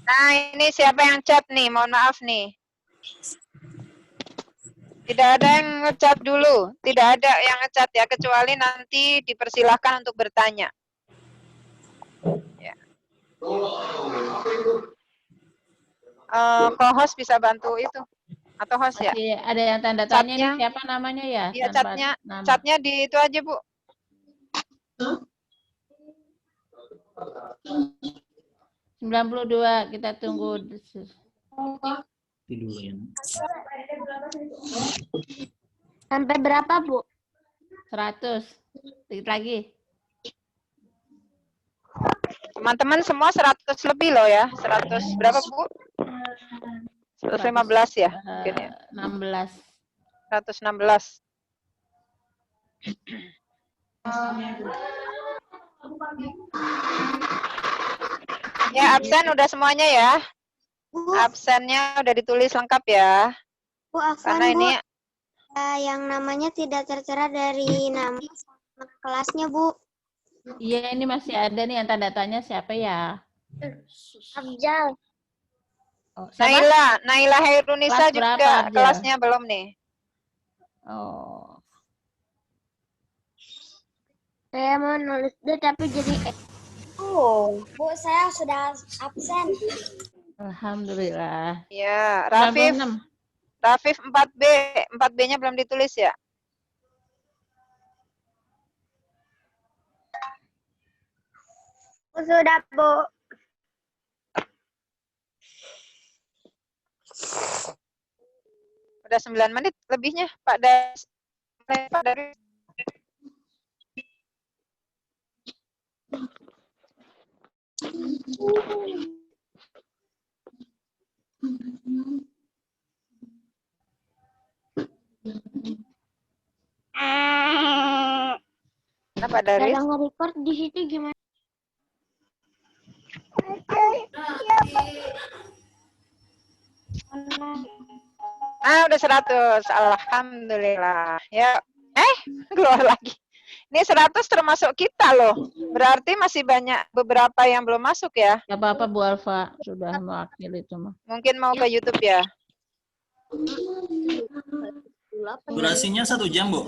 Nah, ini siapa yang chat nih? Mohon maaf nih. Tidak ada yang ngechat dulu. Tidak ada yang ngechat ya, kecuali nanti dipersilahkan untuk bertanya. Ya. Co-host bisa bantu itu. Atau host ya? Masih ada yang tanda tanya nih, siapa namanya ya? Iya, chatnya di itu aja, Bu. 92, kita tunggu. Sampai berapa, Bu? 100. Dikit lagi. Teman-teman semua 100 lebih loh ya. 100 berapa, Bu? 115 ya? Mungkin ya. 16. 116. Ya, absen udah semuanya ya. Bu, Absennya udah ditulis lengkap ya. Bu, absen, Karena Bu. ini Yang namanya tidak tertera dari nama kelasnya, Bu. Iya, ini masih ada nih yang tanda tanya siapa ya? Abjal. Oh, siapa? Naila Hairunisa Kelas berapa, juga Abjal? kelasnya belum nih. Oh. Saya mau nulis D tapi jadi Oh, Bu, saya sudah absen. Alhamdulillah. Ya, Rafif 4B. 4B-nya belum ditulis ya? Sudah, Bu. Udah 9 menit lebihnya, Pak Dari. Kenapa Dari? Kalau nge-record di situ gimana? Udah 100. Alhamdulillah. Ya. Keluar lagi. Ini 100 termasuk kita loh. Berarti masih banyak beberapa yang belum masuk ya. Gak apa-apa, Bu Alfa. Sudah mewakili itu mah. Mungkin mau ke YouTube ya. Durasinya 1 jam, Bu?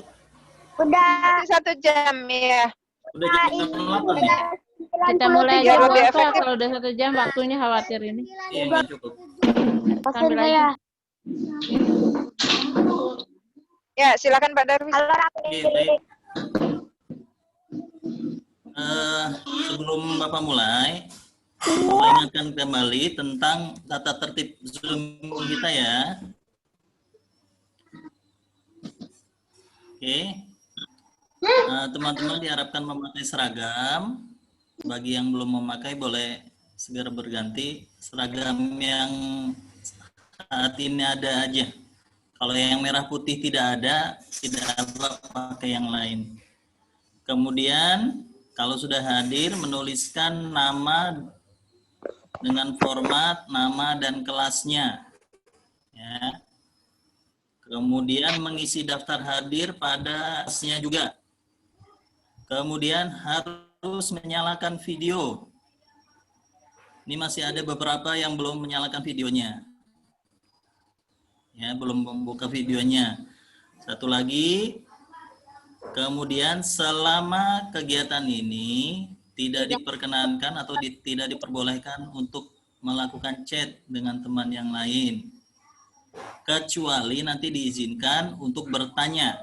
Udah. 1 jam ya. Udah jam 8 nih. Kita mulai Biar aja, Bu lebih Alfa. efektif. Kalau udah 1 jam, waktunya khawatir ini. Iya, nggak cukup. Sambil aja. Ya, silakan Pak Darwis. Oke, baik. Sebelum Bapak mulai, saya ingatkan kembali tentang tata tertib Zoom kita ya. Oke. Teman-teman diharapkan memakai seragam. Bagi yang belum memakai boleh segera berganti. Seragam yang saat ini ada aja. Kalau yang merah putih tidak ada, tidak pakai yang lain. Kemudian kalau sudah hadir, menuliskan nama dengan format nama dan kelasnya. Ya. Kemudian mengisi daftar hadir pada kelasnya juga. Kemudian harus menyalakan video. Ini masih ada beberapa yang belum menyalakan videonya. Ya, belum membuka videonya. Satu lagi, kemudian selama kegiatan ini tidak diperkenankan atau tidak diperbolehkan untuk melakukan chat dengan teman yang lain. Kecuali nanti diizinkan untuk bertanya.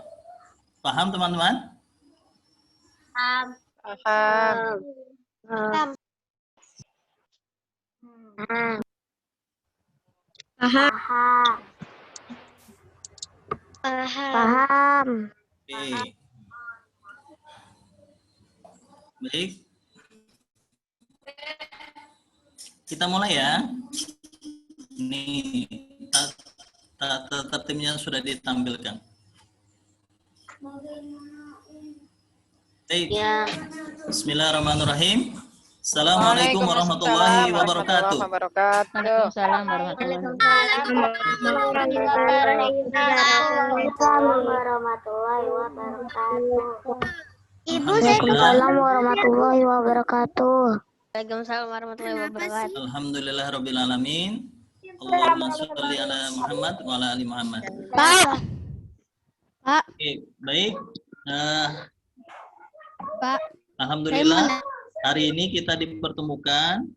Paham teman-teman? Paham. Paham. Oke. Baik. Kita mulai ya. Ini tata tertibnya sudah ditampilkan. Baik. Ya. Bismillahirrahmanirrahim. Assalamualaikum warahmatullahi wabarakatuh. Waalaikumsalam warahmatullahi warahmatullahi wabarakatuh. Alhamdulillah. warahmatullahi wabarakatuh. Waalaikumsalam warahmatullahi wabarakatuh. Alhamdulillah rabbil alamin. Allahumma sholli ala Muhammad wa ala ali Muhammad. Pak. Pak. Oke, baik. Eh, Pak. Alhamdulillah hari ini kita dipertemukan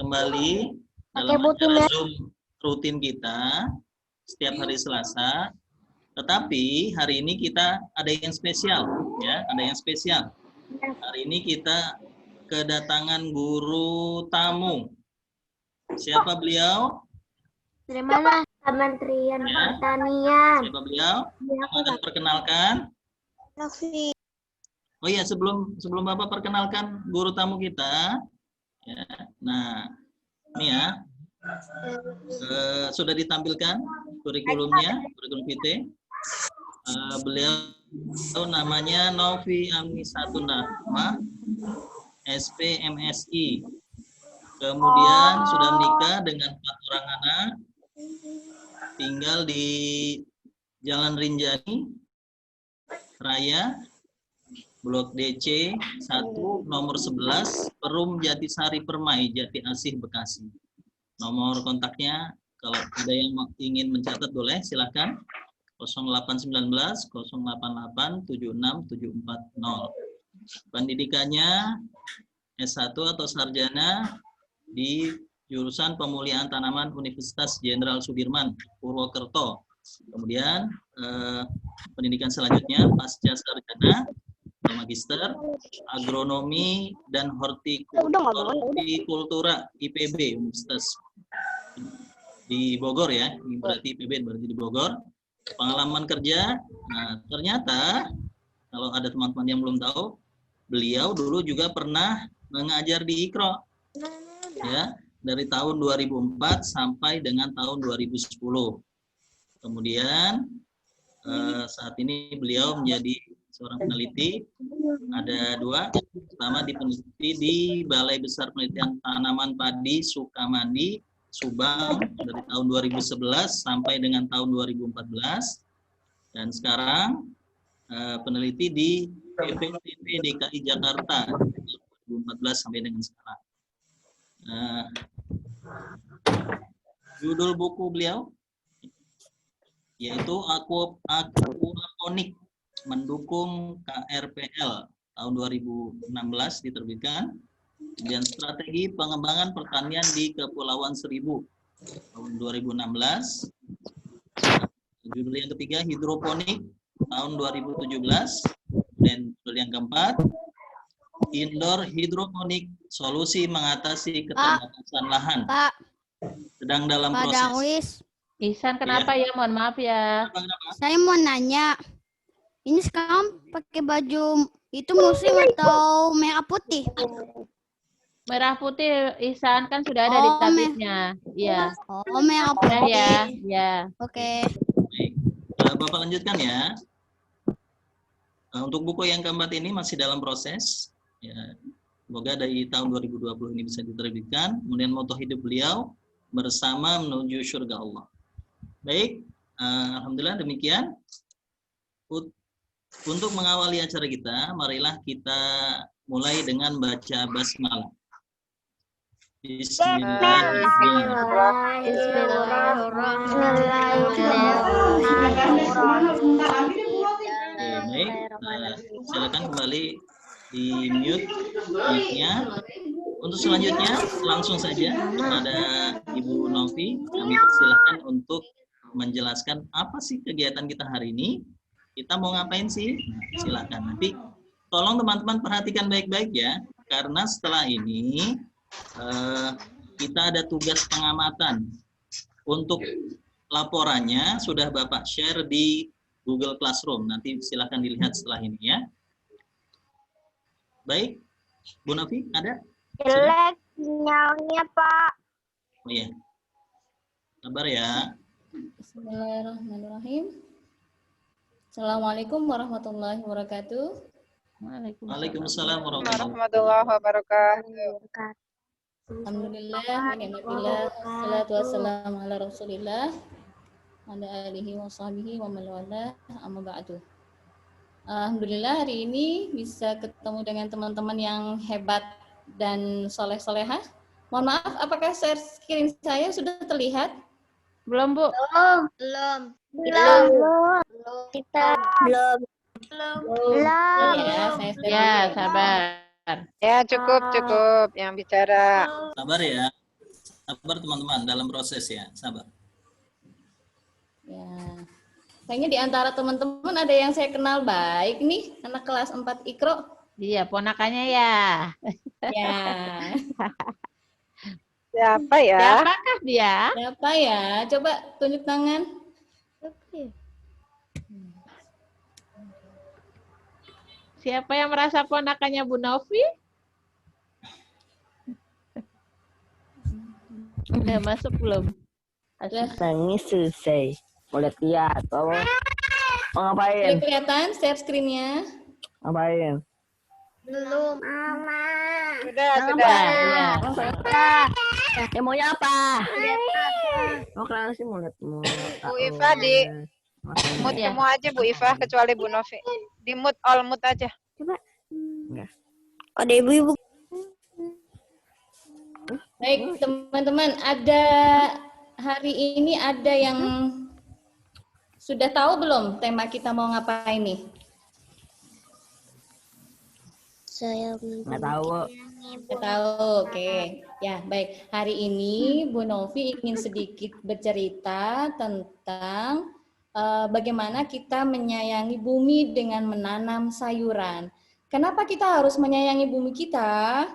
kembali dalam acara Zoom rutin kita setiap hari Selasa. Tetapi hari ini kita ada yang spesial, ya, ada yang spesial. Hari ini kita kedatangan guru tamu. Siapa beliau? Dari mana? Kementerian Pertanian. Siapa beliau? Akan perkenalkan. Novi. Oh iya, sebelum Bapak perkenalkan guru tamu kita, ya, nah ini ya, sudah ditampilkan kurikulumnya, kurikulum vitae. Beliau namanya Novi Amnisatun Rahmah, SP MSI. Kemudian sudah menikah dengan 4 orang anak, tinggal di Jalan Rinjani Raya, Blok DC 1, nomor 11, Perum Jatisari Permai, Jati Asih, Bekasi. Nomor kontaknya, kalau ada yang ingin mencatat boleh, silakan. 0819 088 76740. Pendidikannya S1 atau sarjana di jurusan Pemulihan Tanaman Universitas Jenderal Sudirman, Purwokerto. Kemudian pendidikan selanjutnya pasca sarjana magister agronomi dan hortikultura IPB Universitas di Bogor ya, ini berarti IPB berarti di Bogor. Pengalaman kerja, nah ternyata kalau ada teman-teman yang belum tahu, beliau dulu juga pernah mengajar di IKRO ya, dari tahun 2004 sampai dengan tahun 2010. Kemudian saat ini beliau menjadi seorang peneliti, ada 2. Pertama peneliti di Balai Besar Penelitian Tanaman Padi Sukamandi, Subang dari tahun 2011 sampai dengan tahun 2014. Dan sekarang peneliti di PPTP DKI Jakarta 2014 sampai dengan sekarang. Judul buku beliau yaitu Aquaponik Mendukung KRPL tahun 2016 diterbitkan, dan Strategi Pengembangan Pertanian di Kepulauan Seribu tahun 2016. Judul yang ketiga Hidroponik tahun 2017, dan judul yang keempat Indoor Hidroponik Solusi Mengatasi Keterbatasan Lahan. Pak. Sedang dalam Pak proses. Darwis. Ihsan kenapa ya? Mohon maaf ya. Saya mau nanya, ini sekarang pakai baju itu musim atau merah putih? Merah putih Ihsan kan sudah ada di tabisnya. Iya. Oh, merah putih. Ya, ya. Oke. Baik. Bapak lanjutkan ya. Untuk buku yang keempat ini masih dalam proses. Ya, semoga dari tahun 2020 ini bisa diterbitkan. Kemudian moto hidup beliau, bersama menuju surga Allah. Baik, alhamdulillah demikian. Untuk mengawali acara kita, marilah kita mulai dengan baca basmalah. Baik, silakan kembali di mute mic-nya. Untuk selanjutnya langsung saja kepada Ibu Novi, kami persilahkan untuk menjelaskan apa sih kegiatan kita hari ini. Kita mau ngapain sih? Silakan. Nanti tolong teman-teman perhatikan baik-baik ya, karena setelah ini kita ada tugas pengamatan. Untuk laporannya sudah Bapak share di Google Classroom. Nanti silakan dilihat setelah ini ya. Baik, Bu Novi ada? Jelek sinyalnya, Pak. Oh iya. Sabar ya. Bismillahirrahmanirrahim. Assalamualaikum warahmatullahi wabarakatuh. Waalaikumsalam warahmatullahi wabarakatuh. Alhamdulillah, ni'matillah, salatu wassalamu ala rasulillah, ala alihi wa sahbihi wa man wala, amma ba'du. Alhamdulillah hari ini bisa ketemu dengan teman-teman yang hebat dan soleh-solehah. Mohon maaf, apakah share screen saya sudah terlihat? Belum, Bu. Ya, saya share Ya, dulu. sabar. Ya, cukup, cukup yang bicara. Sabar ya. Sabar teman-teman dalam proses ya. Sabar. Ya. Kayaknya di antara teman-teman ada yang saya kenal baik nih, anak kelas 4 Ikro. Iya, ponakannya ya. Ya. Siapa ya? Siapakah dia? Siapa ya? Coba tunjuk tangan. Siapa yang merasa ponakannya Bu Novi? Udah masuk belum? Nangis selesai. Mau lihat mau Boleh ngapain? kelihatan share screen-nya? Ngapain? Sudah, Ya. Ya maunya apa? Mau kenapa sih mau lihat mau? Bu Iva di mute Ya. semua aja Bu Iva kecuali Bu Novi. Di mute all mute aja. Ada ibu-ibu. Baik, teman-teman, hari ini ada yang sudah tahu belum tema kita mau ngapain nih? Saya Nggak tahu. Nggak tahu, oke. Ya, baik. Hari ini Bu Novi ingin sedikit bercerita tentang bagaimana kita menyayangi bumi dengan menanam sayuran. Kenapa kita harus menyayangi bumi kita?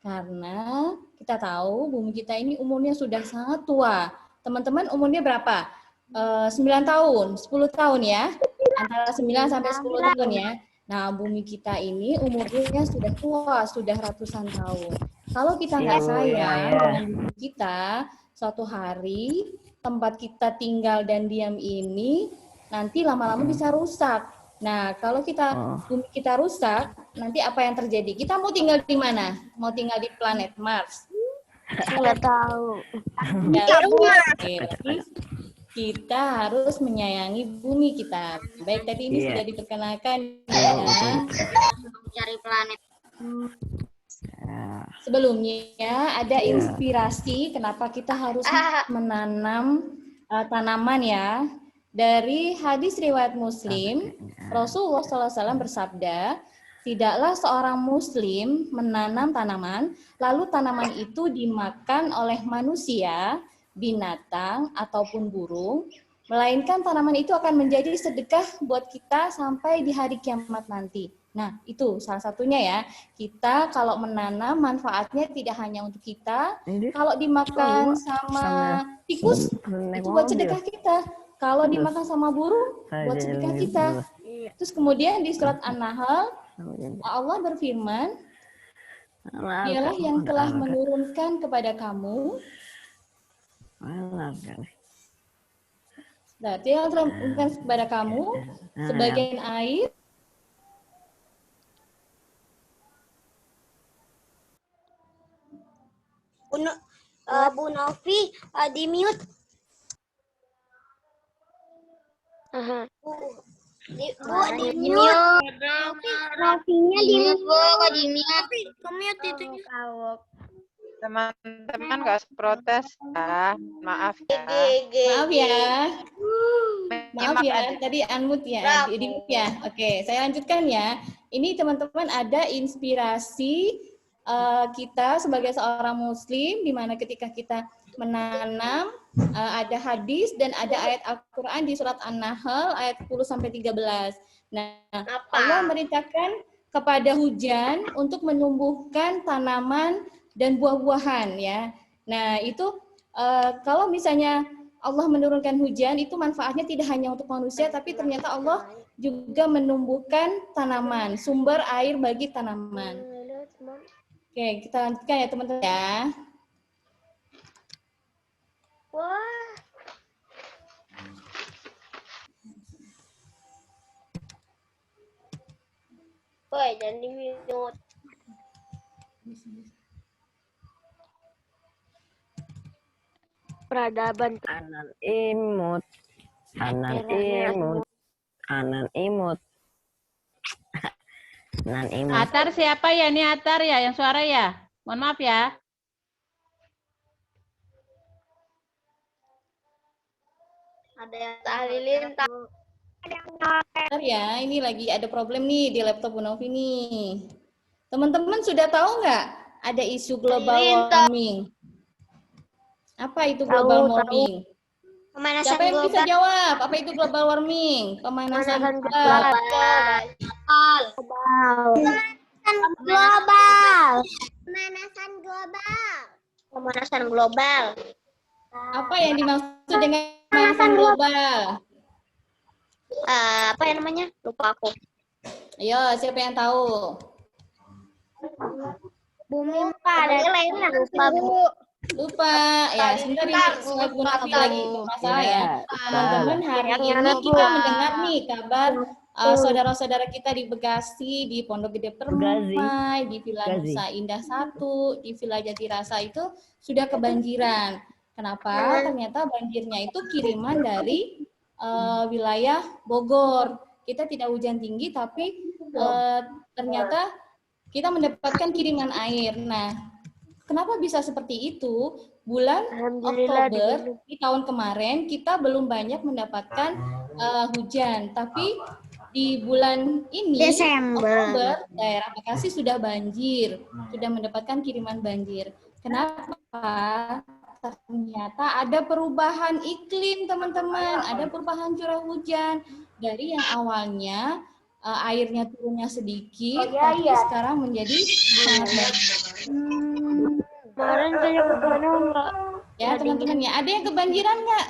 Karena kita tahu bumi kita ini umurnya sudah sangat tua. Teman-teman umurnya berapa? 9 tahun, 10 tahun ya. Antara 9 sampai 10 tahun ya. Nah, bumi kita ini umurnya sudah tua, sudah ratusan tahun. Kalau kita nggak sayang dengan bumi kita, suatu hari tempat kita tinggal dan diam ini nanti lama-lama bisa rusak. Nah, kalau bumi kita rusak, nanti apa yang terjadi? Kita mau tinggal di mana? Mau tinggal di planet Mars? nggak tahu. Oke, kita harus menyayangi bumi kita. Baik, tadi ini sudah diperkenalkan ya. Cari planet. Sebelumnya ada inspirasi kenapa kita harus menanam tanaman ya. Dari hadis riwayat Muslim, Rasulullah SAW bersabda, tidaklah seorang Muslim menanam tanaman, lalu tanaman itu dimakan oleh manusia, binatang, ataupun burung, melainkan tanaman itu akan menjadi sedekah buat kita sampai di hari kiamat nanti. Nah, itu salah satunya ya. Kita kalau menanam manfaatnya tidak hanya untuk kita, kalau dimakan sama tikus, itu buat sedekah kita. Kalau dimakan sama burung, buat sedekah kita. Terus kemudian di surat An-Nahl, Allah berfirman, dialah yang telah menurunkan kepada kamu, nah, dia yang telah menurunkan kepada kamu sebagian air, Bu Novi di mute. Bu, di mute. Novinya di mute. Kok di mute? Ke mute itu. Teman-teman nggak usah protes ya. Maaf ya. maaf ya. Maaf Menyimak ya, aja. tadi unmute ya, di mute ya. Oke, saya lanjutkan ya. Ini teman-teman ada inspirasi kita sebagai seorang muslim, di mana ketika kita menanam, ada hadis dan ada ayat Al-Quran di surat An-Nahl ayat 10-13. Nah, Allah merintahkan kepada hujan untuk menumbuhkan tanaman dan buah-buahan ya. Nah, itu kalau misalnya Allah menurunkan hujan, itu manfaatnya tidak hanya untuk manusia, tapi ternyata Allah juga menumbuhkan tanaman, sumber air bagi tanaman. Oke, kita lanjutkan ya teman-teman ya. Wah. Woi, jangan di mute. Peradaban. Anan imut. Atar siapa ya? Ini Atar ya, yang suara ya? Mohon maaf ya. Ada yang tahlilin. Bentar ya, ini lagi ada problem nih di laptop Bu Novi nih. Teman-teman sudah tahu nggak ada isu global warming? Apa itu global warming? Pemanasan Siapa yang bisa global. jawab? Apa itu global warming? Pemanasan global. Global. Pemanasan global. Pemanasan global. Apa yang dimaksud dengan pemanasan global? Apa yang namanya? Lupa aku. Ayo, siapa yang tahu? Bumi ada lainnya. Lupa, Bu. Lupa. Ya, sebentar ini slide Bu Novi lagi bermasalah ya. Teman-teman, hari ini kita mendengar nih kabar saudara-saudara kita di Bekasi, di Pondok Gede Permai, di Villa Nusa Indah 1, di Villa Jatirasa itu sudah kebanjiran. Kenapa? Ternyata banjirnya itu kiriman dari wilayah Bogor. Kita tidak hujan tinggi, tapi ternyata kita mendapatkan kiriman air. Nah, kenapa bisa seperti itu? Bulan Oktober di tahun kemarin kita belum banyak mendapatkan hujan, tapi di bulan ini Oktober daerah Bekasi sudah banjir, sudah mendapatkan kiriman banjir. Kenapa? Ternyata ada perubahan iklim, teman-teman. Ada perubahan curah hujan dari yang awalnya airnya turunnya sedikit, tapi sekarang menjadi sangat banyak. Kemarin saya kemana enggak? Ya, teman-teman ya. Ada yang kebanjiran nggak?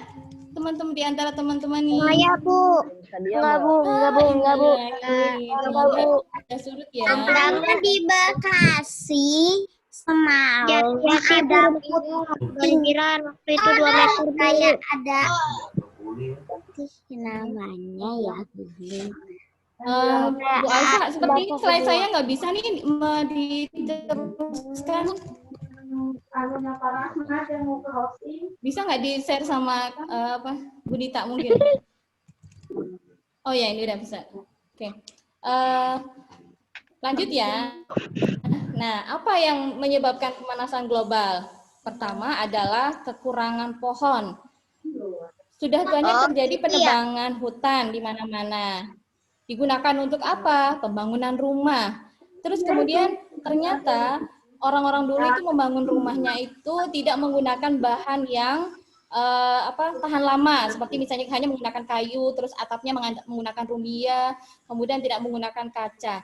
Teman-teman di antara teman-teman nih. Saya, Bu. Enggak, Bu. Enggak, Bu. Enggak, Bu. Semoga ada surut ya. Karena di Bekasi semalam ada banjiran waktu itu 2 meter kayak ada namanya ya. Bu Aisyah, seperti slide saya nggak bisa nih diteruskan. Bisa nggak di-share sama Bu Dita mungkin? Oh ya, ini udah bisa. Oke. Lanjut ya. Nah, apa yang menyebabkan pemanasan global? Pertama adalah kekurangan pohon. Sudah banyak terjadi penebangan hutan di mana-mana. Digunakan untuk apa? Pembangunan rumah. Terus kemudian ternyata orang-orang dulu itu membangun rumahnya itu tidak menggunakan bahan yang tahan lama, seperti misalnya hanya menggunakan kayu, terus atapnya menggunakan rumbia, kemudian tidak menggunakan kaca.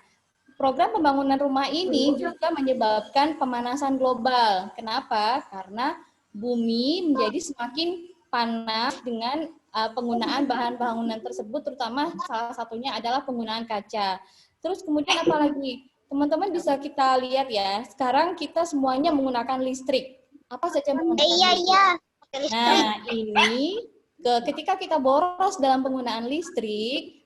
Program pembangunan rumah ini juga menyebabkan pemanasan global. Kenapa? Karena bumi menjadi semakin panas dengan penggunaan bahan bangunan tersebut, terutama salah satunya adalah penggunaan kaca. Terus kemudian apa lagi? Teman-teman bisa kita lihat ya, sekarang kita semuanya menggunakan listrik. Apa saja menggunakan listrik? Iya. Nah, ini ketika kita boros dalam penggunaan listrik,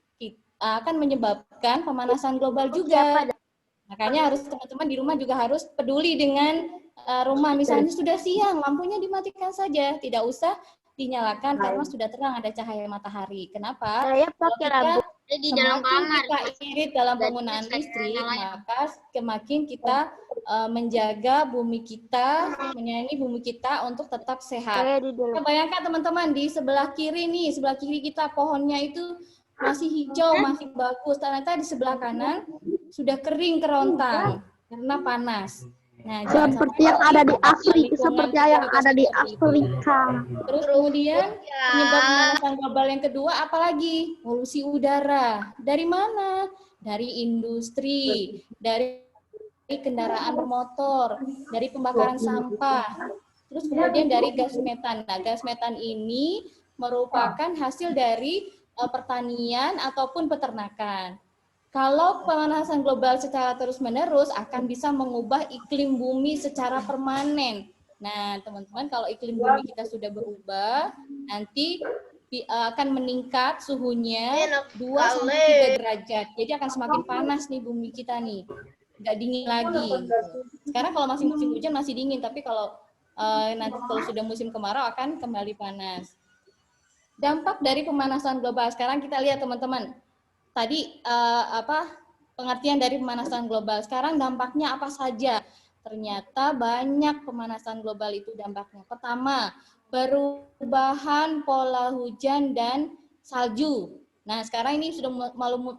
akan menyebabkan pemanasan global juga. Makanya harus teman-teman di rumah juga harus peduli dengan rumah. Misalnya sudah siang, lampunya dimatikan saja, tidak usah dinyalakan karena sudah terang ada cahaya matahari. Kenapa? Saya pakai lampu di dalam kamar. Kita irit dalam penggunaan listrik, maka semakin kita menjaga bumi kita, menyayangi bumi kita untuk tetap sehat. Kita bayangkan teman-teman di sebelah kiri nih, sebelah kiri kita pohonnya itu masih hijau, masih bagus. Ternyata di sebelah kanan sudah kering kerontang karena panas. Nah, seperti yang ada di Afrika, seperti yang ada di Afrika. Terus kemudian penyebab pemanasan global yang kedua apalagi? Polusi udara. Dari mana? Dari industri, dari kendaraan bermotor, dari pembakaran sampah. Terus kemudian dari gas metan. Nah, gas metan ini merupakan hasil dari pertanian ataupun peternakan. Kalau pemanasan global secara terus-menerus akan bisa mengubah iklim bumi secara permanen. Nah, teman-teman, kalau iklim bumi kita sudah berubah, nanti akan meningkat suhunya 2-3 derajat. Jadi akan semakin panas nih bumi kita nih. Nggak dingin lagi. Sekarang kalau masih musim hujan masih dingin, tapi kalau nanti kalau sudah musim kemarau akan kembali panas. Dampak dari pemanasan global. Sekarang kita lihat teman-teman. Tadi pengertian dari pemanasan global. Sekarang dampaknya apa saja? Ternyata banyak pemanasan global itu dampaknya. Pertama, perubahan pola hujan dan salju. Nah, sekarang ini sudah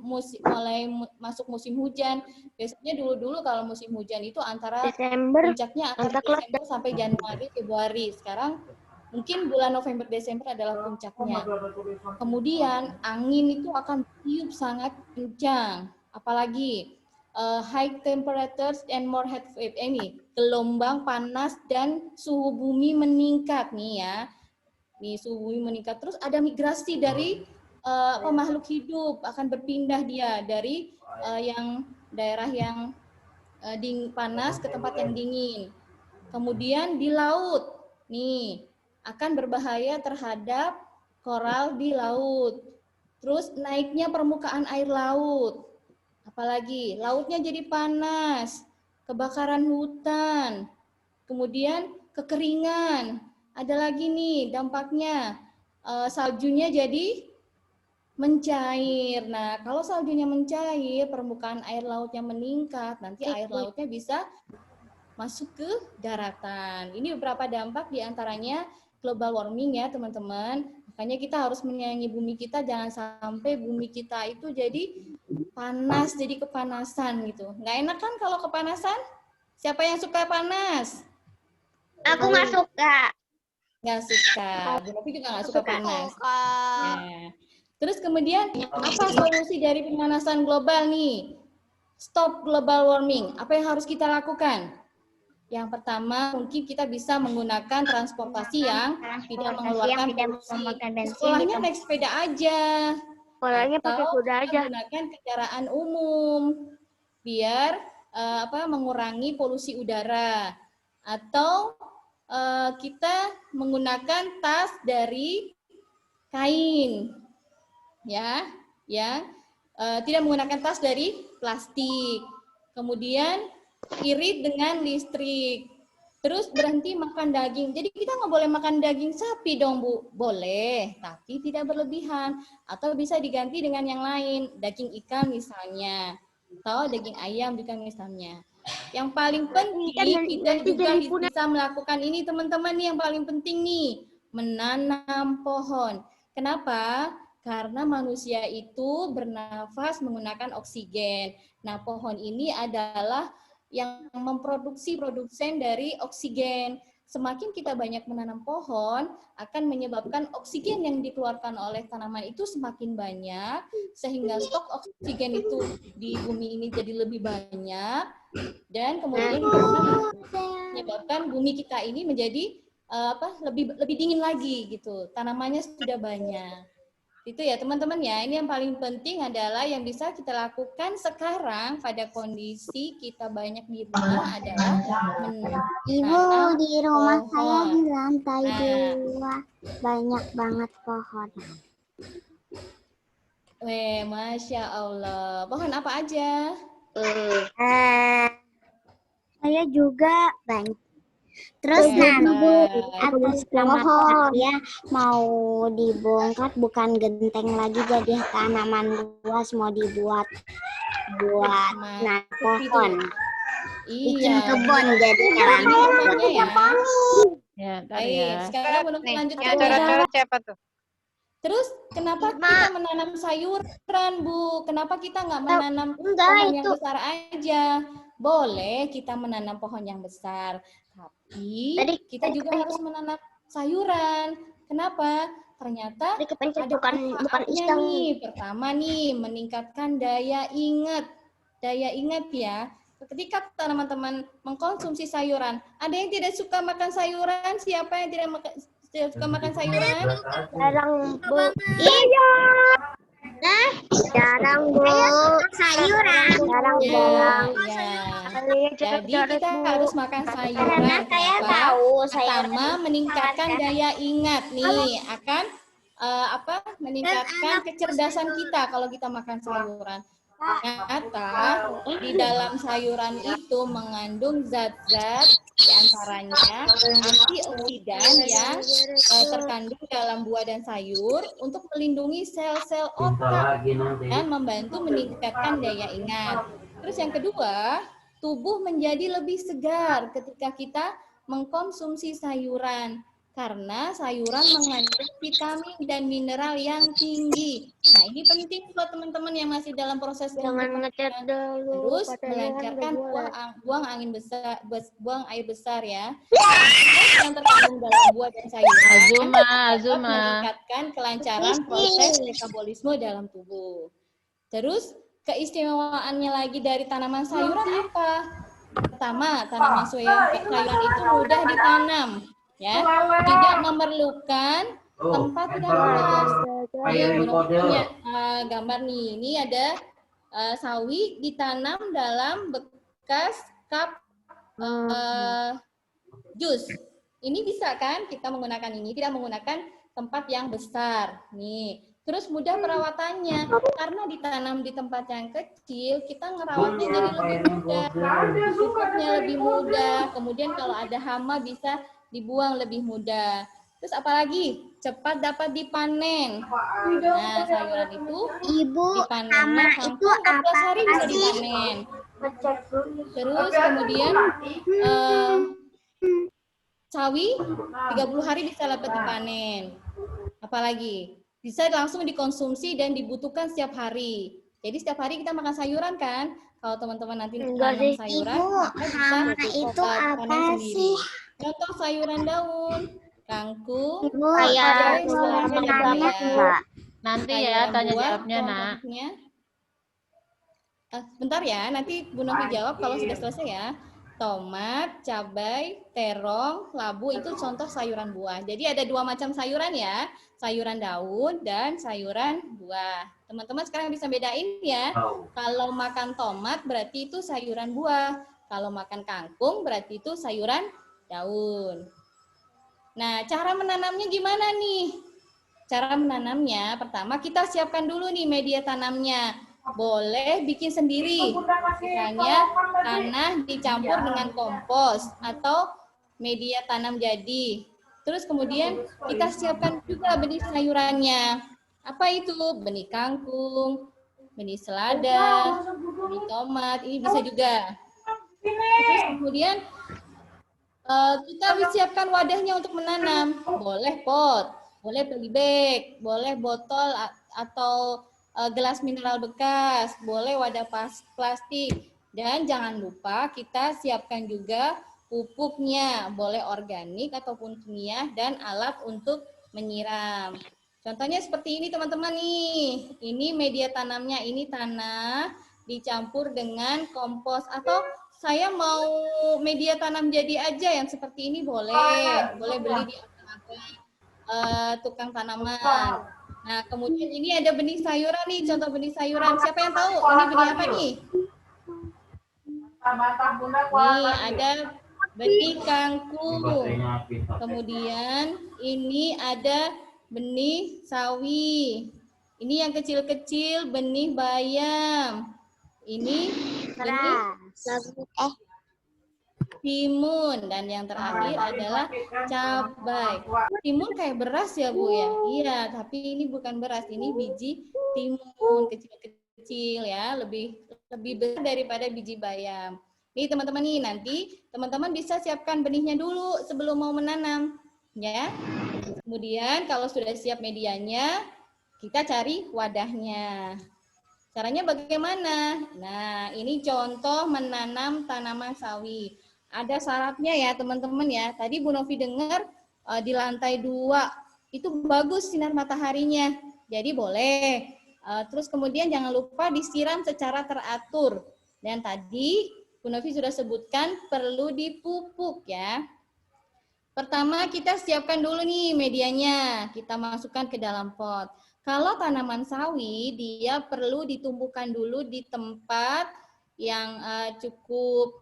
mulai masuk musim hujan. Biasanya dulu-dulu kalau musim hujan itu antara Desember. puncaknya antara Desember sampai Januari, Februari. Sekarang mungkin bulan November, Desember adalah puncaknya. Kemudian angin itu akan tiup sangat kencang. Apalagi high temperatures and more heat wave. Ini gelombang panas dan suhu bumi meningkat nih ya. Nih suhu bumi meningkat. Terus ada migrasi dari makhluk hidup, akan berpindah dia dari yang daerah yang panas ke tempat yang dingin. Kemudian di laut, nih akan berbahaya terhadap koral di laut. Terus naiknya permukaan air laut. Apalagi lautnya jadi panas, kebakaran hutan, kemudian kekeringan. Ada lagi nih dampaknya, saljunya jadi mencair. Nah, kalau saljunya mencair, permukaan air lautnya meningkat, nanti air lautnya bisa masuk ke daratan. Ini beberapa dampak diantaranya global warming ya teman-teman. Makanya kita harus menyayangi bumi kita, jangan sampai bumi kita itu jadi panas, jadi kepanasan gitu. Nggak enak kan kalau kepanasan? Siapa yang suka panas? Aku nggak suka. Nggak suka. Bu Novi juga nggak suka panas. Ya. Terus kemudian apa solusi dari pemanasan global nih? Stop global warming. Apa yang harus kita lakukan? Yang pertama, mungkin kita bisa menggunakan transportasi yang tidak mengeluarkan polusi. Sekolahnya naik sepeda aja. Sekolahnya pakai kuda aja. Menggunakan kendaraan umum biar mengurangi polusi udara. Atau kita menggunakan tas dari kain, ya, tidak menggunakan tas dari plastik. Kemudian irit dengan listrik. Terus berhenti makan daging. Jadi kita nggak boleh makan daging sapi dong, Bu. Boleh, tapi tidak berlebihan. Atau bisa diganti dengan yang lain. Daging ikan misalnya. Atau daging ayam juga misalnya. Yang paling penting kita juga bisa melakukan ini teman-teman nih, yang paling penting nih. Menanam pohon. Kenapa? Karena manusia itu bernafas menggunakan oksigen. Nah, pohon ini adalah yang memproduksi produsen dari oksigen. Semakin kita banyak menanam pohon, akan menyebabkan oksigen yang dikeluarkan oleh tanaman itu semakin banyak, sehingga stok oksigen itu di bumi ini jadi lebih banyak, dan kemudian menyebabkan bumi kita ini menjadi lebih dingin lagi gitu. Tanamannya sudah banyak. Itu ya teman-teman ya, ini yang paling penting adalah yang bisa kita lakukan sekarang pada kondisi kita banyak di rumah adalah Ibu, di rumah pohon. saya di lantai 2 banyak banget pohon. Weh, Masya Allah. Pohon apa aja? Saya juga banyak. Terus nanti atas pohon ya mau dibongkar, bukan genteng lagi, jadi tanaman buas mau dibuat pohon. Bikin kebun jadi ya. Ya, ntar Baik, ya. sekarang menurut Nih, lanjut yang coret-coret siapa tuh? Terus kenapa kita menanam sayuran, Bu? Kenapa kita nggak menanam Enggak, pohon yang itu. besar aja? Boleh kita menanam pohon yang besar, tapi kita juga harus menanam sayuran. Kenapa? Ternyata Kepencet, ada bukan manfaatnya iseng. nih. Pertama nih, meningkatkan daya ingat. Daya ingat ya. Ketika teman-teman mengkonsumsi sayuran, ada yang tidak suka makan sayuran? Siapa yang tidak suka makan sayuran? Jarang, Bu. Iya. Jarang, Bu. Sayuran. Jarang. Jadi kita harus makan sayuran. Karena saya Kenapa? tahu Pertama, meningkatkan daya ingat nih, akan meningkatkan kecerdasan kita kalau kita makan sayuran. Ternyata di dalam sayuran itu mengandung zat-zat diantaranya antioksidan yang terkandung dalam buah dan sayur untuk melindungi sel-sel otak dan membantu meningkatkan daya ingat. Terus yang kedua, tubuh menjadi lebih segar ketika kita mengkonsumsi sayuran karena sayuran mengandung vitamin dan mineral yang tinggi. Nah, ini penting buat teman-teman yang masih dalam proses ngecat dulu. terus melancarkan buang air besar ya. Yang terkandung dalam buah dan sayuran Azuma, dapat Azuma. meningkatkan kelancaran proses metabolisme dalam tubuh. Terus keistimewaannya lagi dari tanaman sayuran apa? Pertama, tanaman sayuran itu mudah ditanam, ya, tidak memerlukan tempat yang luas. Punya gambar nih, ini ada sawi ditanam dalam bekas cup jus. Ini bisa kan kita menggunakan ini, tidak menggunakan tempat yang besar. Nih, terus mudah perawatannya karena ditanam di tempat yang kecil, kita ngerawatnya jadi lebih mudah, pupuknya lebih mudah. Kemudian kalau ada hama bisa dibuang lebih mudah. Terus apalagi cepat dapat dipanen. Nah, sayuran itu Ibu, dipanennya hama itu sampai 14 apa hari bisa sih? dipanen. Terus kemudian sawi 30 hari bisa dapat dipanen. Apalagi bisa langsung dikonsumsi dan dibutuhkan setiap hari. Jadi setiap hari kita makan sayuran kan? Kalau teman-teman nanti nanam sayuran, Ibu, maka bisa hama itu panen apa sendiri. sih? Contoh sayuran daun, kangkung, Ibu, cabai, kalau selada, dan namanya bayam. Nanti ya Sayuran tanya buah, jawabnya, Nak. contohnya. Bentar ya, nanti Bu Novi jawab kalau sudah selesai ya. Tomat, cabai, terong, labu itu contoh sayuran buah. Jadi ada dua macam sayuran ya, sayuran daun dan sayuran buah. Teman-teman sekarang bisa bedain ya. Kalau makan tomat berarti itu sayuran buah. Kalau makan kangkung berarti itu sayuran daun. Nah, cara menanamnya gimana nih? Cara menanamnya, pertama kita siapkan dulu nih media tanamnya. Boleh bikin sendiri, misalnya tanah dicampur dengan kompos atau media tanam jadi. Terus kemudian kita siapkan juga benih sayurannya. Apa itu? Benih kangkung, benih selada, benih tomat, ini bisa juga. Terus kemudian kita siapkan wadahnya untuk menanam. Boleh pot, boleh polybag, boleh botol atau gelas mineral bekas, boleh wadah plastik. Dan jangan lupa kita siapkan juga pupuknya, boleh organik ataupun kimia dan alat untuk menyiram. Contohnya seperti ini teman-teman nih. Ini media tanamnya, ini tanah dicampur dengan kompos atau saya mau media tanam jadi aja yang seperti ini boleh beli di tukang tanaman. Nah, kemudian ini ada benih sayuran nih, contoh benih sayuran. Siapa yang tahu ini benih apa nih? Nih, ada benih kangkung. Kemudian ini ada benih sawi. Ini yang kecil-kecil benih bayam. Ini benih timun, dan yang terakhir adalah cabai. Timun kayak beras ya Bu ya? Iya, tapi ini bukan beras, ini biji timun kecil-kecil ya, lebih besar daripada biji bayam. Nih teman-teman nih, nanti teman-teman bisa siapkan benihnya dulu sebelum mau menanam ya. Kemudian kalau sudah siap medianya, kita cari wadahnya. Caranya bagaimana? Nah, ini contoh menanam tanaman sawi. Ada syaratnya ya teman-teman ya. Tadi Bu Novi dengar di lantai 2 itu bagus sinar mataharinya. Jadi boleh. Terus kemudian jangan lupa disiram secara teratur. Dan tadi Bu Novi sudah sebutkan perlu dipupuk ya. Pertama kita siapkan dulu nih medianya. Kita masukkan ke dalam pot. Kalau tanaman sawi dia perlu ditumbuhkan dulu di tempat yang cukup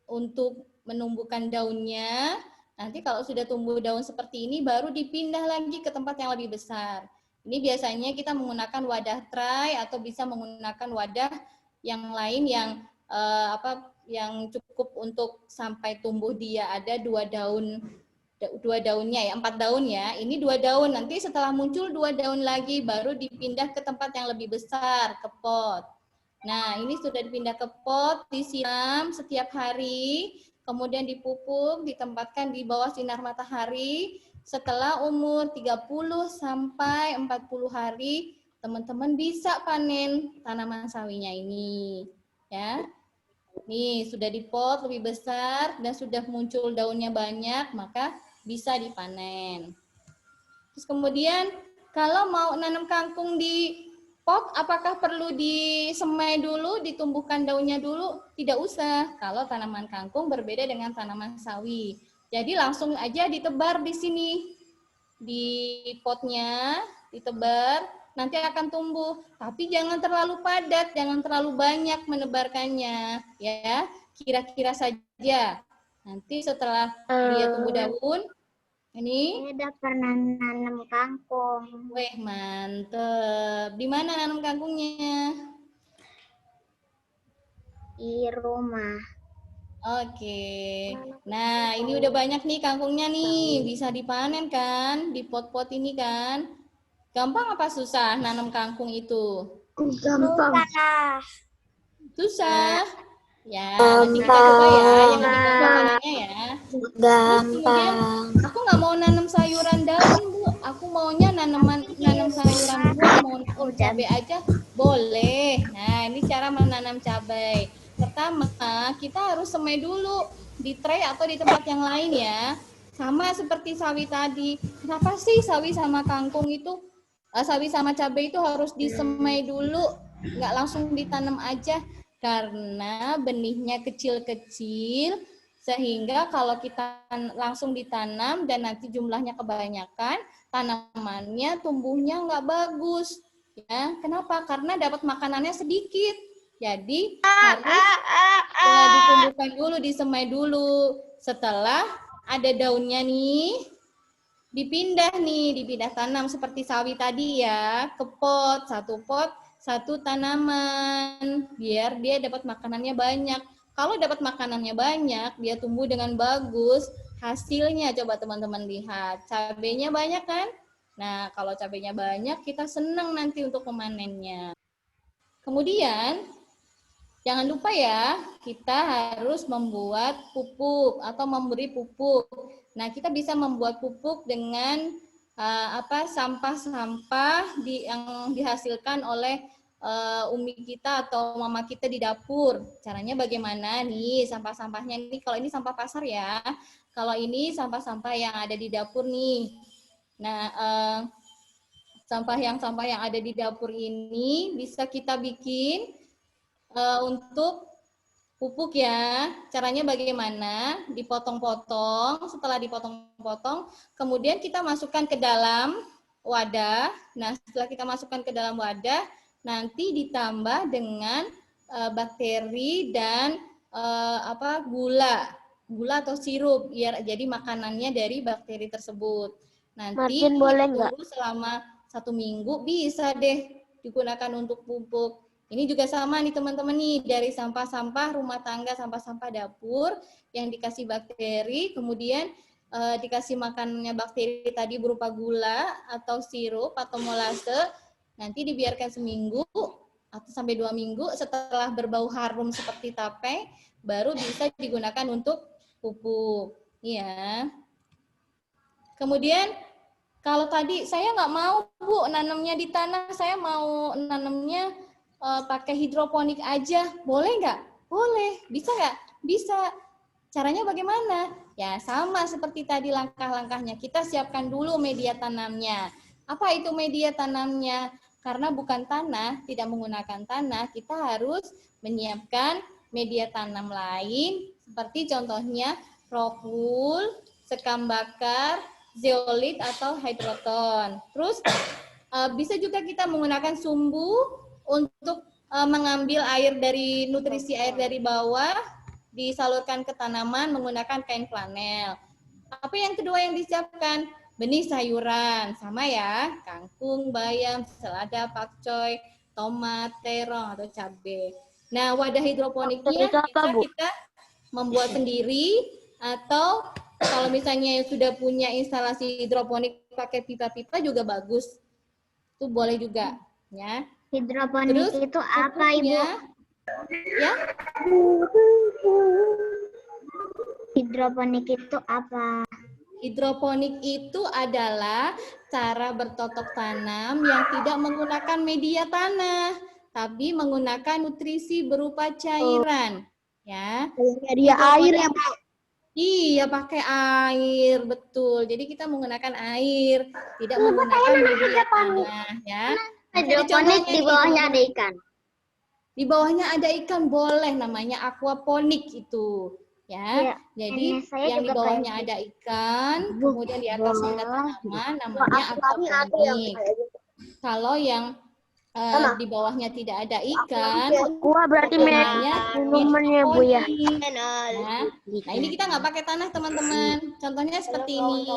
untuk menumbuhkan daunnya. Nanti kalau sudah tumbuh daun seperti ini baru dipindah lagi ke tempat yang lebih besar. Ini biasanya kita menggunakan wadah tray atau bisa menggunakan wadah yang lain yang yang cukup untuk sampai tumbuh dia ada 2 daunnya ya, 4 daun ya. Ini 2 daun, nanti setelah muncul 2 daun lagi baru dipindah ke tempat yang lebih besar, ke pot. Nah, ini sudah dipindah ke pot, disiram setiap hari, kemudian dipupuk, ditempatkan di bawah sinar matahari. Setelah umur 30 sampai 40 hari, teman-teman bisa panen tanaman sawinya ini. Ya. Nih, sudah di pot lebih besar dan sudah muncul daunnya banyak, maka bisa dipanen. Terus kemudian, kalau mau nanam kangkung di pot, apakah perlu disemai dulu, ditumbuhkan daunnya dulu? Tidak usah, kalau tanaman kangkung berbeda dengan tanaman sawi. Jadi langsung aja ditebar di sini. Di potnya, ditebar, nanti akan tumbuh. Tapi jangan terlalu padat, jangan terlalu banyak menebarkannya. Ya, kira-kira saja. Nanti setelah dia tumbuh daun, ini. Saya udah pernah nanam kangkung. Weh, mantep. Di mana nanam kangkungnya? Di rumah. Oke. Nah, ini udah banyak nih kangkungnya nih. Bisa dipanen kan? Di pot-pot ini kan? Gampang apa susah nanam kangkung itu? Gampang. Susah. Ya, nanti kita coba ya yang lebih gampangnya ya. Terus kemudian aku nggak mau nanam sayuran daun, Bu. Aku maunya nanam sayuran buah, mau cabai aja boleh. Nah, ini cara menanam cabai. Pertama, kita harus semai dulu di tray atau di tempat yang lain ya. Sama seperti sawi tadi. Kenapa sih sawi sama kangkung itu, sawi sama cabai itu harus disemai dulu, nggak langsung ditanam aja? Karena benihnya kecil-kecil, sehingga kalau kita langsung ditanam dan nanti jumlahnya kebanyakan, tanamannya tumbuhnya nggak bagus. Ya, kenapa? Karena dapat makanannya sedikit. Jadi harus ditumbuhkan dulu, disemai dulu. Setelah ada daunnya nih, dipindah tanam seperti sawi tadi ya, ke pot, satu tanaman, biar dia dapat makanannya banyak. Kalau dapat makanannya banyak, dia tumbuh dengan bagus, hasilnya coba teman-teman lihat, cabenya banyak kan? Nah, kalau cabenya banyak, kita senang nanti untuk memanennya. Kemudian, jangan lupa ya, kita harus membuat pupuk atau memberi pupuk. Nah, kita bisa membuat pupuk dengan sampah-sampah yang dihasilkan oleh umi kita atau mama kita di dapur. Caranya bagaimana nih sampah-sampahnya ini? Kalau ini sampah pasar ya. Kalau ini sampah-sampah yang ada di dapur nih. Nah, sampah yang ada di dapur ini bisa kita bikin untuk pupuk ya. Caranya bagaimana? Dipotong-potong. Setelah dipotong-potong, kemudian kita masukkan ke dalam wadah. Nah, setelah kita masukkan ke dalam wadah, nanti ditambah dengan bakteri dan gula atau sirup, biar jadi makanannya dari bakteri tersebut. Nanti tunggu selama 1 minggu, bisa deh digunakan untuk pupuk. Ini juga sama nih teman-teman nih, dari sampah-sampah rumah tangga, sampah-sampah dapur yang dikasih bakteri, kemudian dikasih makanannya bakteri tadi berupa gula atau sirup atau molase. Nanti dibiarkan seminggu atau sampai 2 minggu, setelah berbau harum seperti tape, baru bisa digunakan untuk pupuk. Ya. Kemudian kalau tadi saya nggak mau Bu nanamnya di tanah, saya mau nanamnya pakai hidroponik aja, boleh nggak? Boleh. Bisa nggak? Bisa. Caranya bagaimana? Ya sama seperti tadi langkah-langkahnya. Kita siapkan dulu media tanamnya. Apa itu media tanamnya? Karena bukan tanah, tidak menggunakan tanah, kita harus menyiapkan media tanam lain, seperti contohnya rock wool, sekam bakar, zeolit atau hydroton. Terus bisa juga kita menggunakan sumbu untuk mengambil nutrisi air dari bawah, disalurkan ke tanaman menggunakan kain flanel. Apa yang kedua yang disiapkan? Benih sayuran, sama ya, kangkung, bayam, selada, pakcoy, tomat, terong, atau cabai. Nah, wadah hidroponiknya Itu apa, bisa Bu? kita membuat sendiri, atau kalau misalnya sudah punya instalasi hidroponik pakai pipa-pipa juga bagus. Itu boleh juga, ya. Hidroponik Terus itu apa, Ibu? pupuknya, ya, Hidroponik itu apa? hidroponik itu adalah cara bercocok tanam yang tidak menggunakan media tanah, tapi menggunakan nutrisi berupa cairan. Ya, Dia air ya, Bu. iya, pakai air, betul. Jadi kita menggunakan air, tidak menggunakan media tanah, ya. Nanti ada Hidroponik contohnya di nih, bawahnya teman-teman. ada ikan. Di bawahnya ada ikan, boleh, namanya aquaponik itu, ya. Iya, Jadi nenek saya yang di juga bawahnya kayak ada ikan, kemudian di atasnya ada tanaman, namanya aquaponik. Kalau yang di bawahnya tidak ada ikan, Gua berarti namanya minumannya, Bu, ya. hidroponik. Nah, ini kita nggak pakai tanah, teman-teman. Contohnya seperti ini.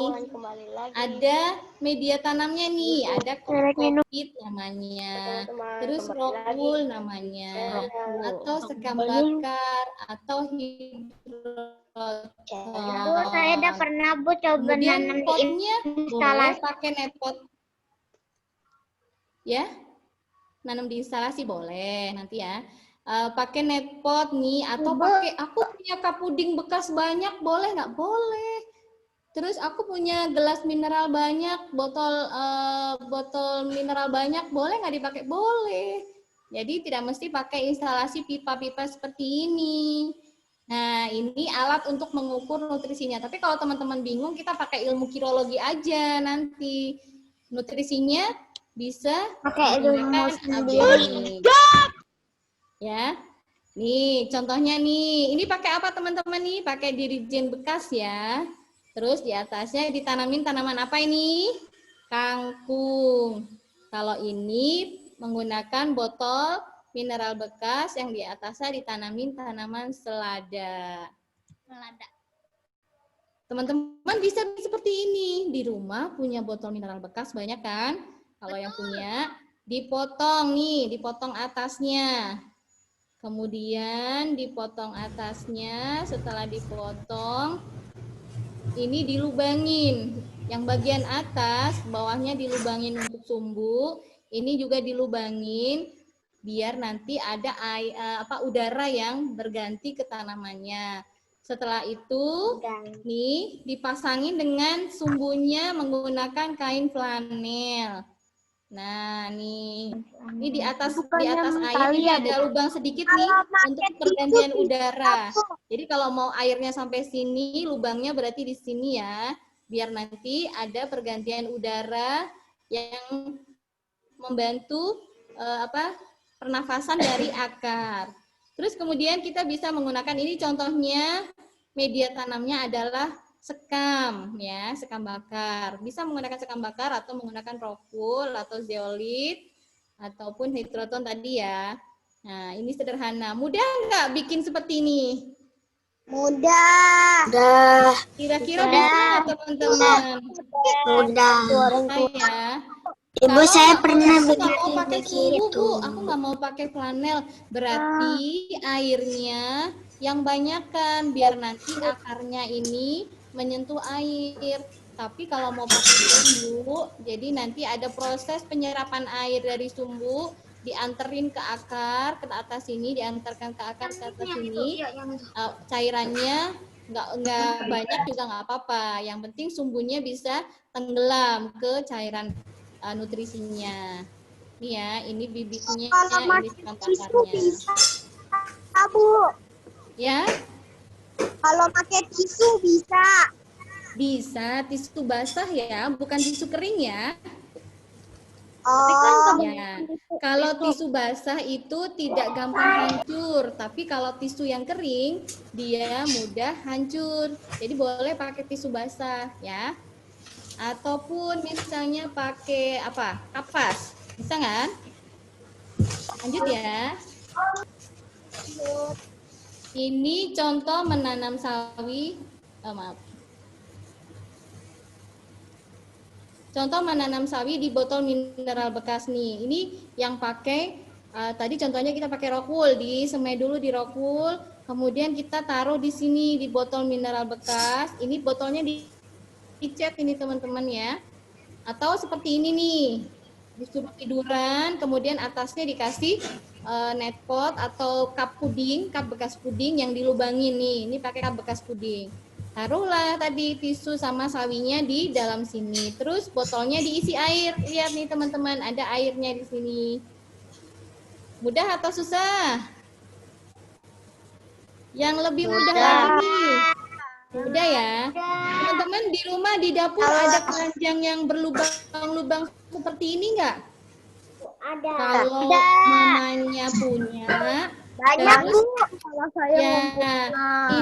Ada media tanamnya nih, ada kokopit namanya, terus rockwool namanya, atau sekam bakar, atau hidroton. Bu, saya udah pernah Bu coba Kemudian nanam di potnya boleh instalasi. pakai net pot. Ya, nanam di instalasi boleh nanti ya. Pakai net pot nih, atau pakai, aku punya cup puding bekas banyak, boleh nggak? Boleh. Terus aku punya gelas mineral banyak, botol mineral banyak, boleh nggak dipakai? Boleh. Jadi tidak mesti pakai instalasi pipa-pipa seperti ini. Nah, ini alat untuk mengukur nutrisinya. Tapi kalau teman-teman bingung, kita pakai ilmu kirologi aja nanti. Nutrisinya bisa Pakai ilmu menggunakan sendiri. agronomik. Ya. Nih, contohnya nih. Ini pakai apa teman-teman nih? Pakai dirijen bekas ya. Terus di atasnya ditanamin tanaman apa ini? Kangkung. Kalau ini menggunakan botol mineral bekas yang di atasnya ditanamin tanaman selada. Teman-teman bisa seperti ini. Di rumah punya botol mineral bekas banyak kan? Kalau yang punya, dipotong nih, dipotong atasnya. Kemudian dipotong atasnya, setelah dipotong, ini dilubangin. Yang bagian atas, bawahnya dilubangin untuk sumbu, ini juga dilubangin biar nanti ada udara yang berganti ke tanamannya. Setelah itu, nih dipasangin dengan sumbunya menggunakan kain flanel. Nah, nih. Ini di atas air ini ada lubang sedikit nih untuk pergantian udara. Jadi kalau mau airnya sampai sini, lubangnya berarti di sini ya. Biar nanti ada pergantian udara yang membantu pernafasan dari akar. Terus kemudian kita bisa menggunakan, ini contohnya media tanamnya adalah sekam ya, sekam bakar. Bisa menggunakan sekam bakar atau menggunakan rockwool atau zeolit ataupun hidroton tadi ya. Nah, ini sederhana. Mudah nggak bikin seperti ini? Mudah. Kira-kira bisa nggak teman-teman? Mudah. Saya Ibu, saya pernah aku nggak mau bikin pakai sumbu, begitu. Bu. Aku nggak mau pakai flanel. Berarti airnya yang banyak kan, biar nanti akarnya ini menyentuh air. Tapi kalau mau pakai sumbu, jadi nanti ada proses penyerapan air dari sumbu, dianterin ke akar, ke atas sini, diantarkan ke akar ke atas sini. Cairannya nggak banyak juga nggak apa-apa. Yang penting sumbunya bisa tenggelam ke cairan nutrisinya. Ini ya, ini bibitnya, ini sekam bakarnya. Bu, Ya, kalau pakai tisu bisa. bisa tisu basah ya, bukan tisu kering ya. Oh, Ya, kalau tisu basah itu tidak gampang hancur, tapi kalau tisu yang kering dia mudah hancur. Jadi boleh pakai tisu basah ya. Ataupun misalnya pakai kapas, bisa nggak? Lanjut ya. Ini contoh menanam sawi, maaf. Contoh menanam sawi di botol mineral bekas nih. Ini yang pakai Tadi contohnya kita pakai Rockwool, disemai dulu di Rockwool, kemudian kita taruh di sini di botol mineral bekas. Ini botolnya dicat ini teman-teman ya. Atau seperti ini nih, disuruh tiduran, kemudian atasnya dikasih net pot atau cup puding, cup bekas puding yang dilubangin nih. Ini pakai cup bekas puding. Taruhlah tadi tisu sama sawinya di dalam sini. Terus botolnya diisi air. Lihat nih teman-teman, ada airnya di sini. Mudah atau susah? Yang lebih mudah lagi nih. Mudah ya. Teman-teman di rumah di dapur ada keranjang yang berlubang-lubang seperti ini enggak? Ada. Kalau mamanya punya, Banyak, terus Bu. ya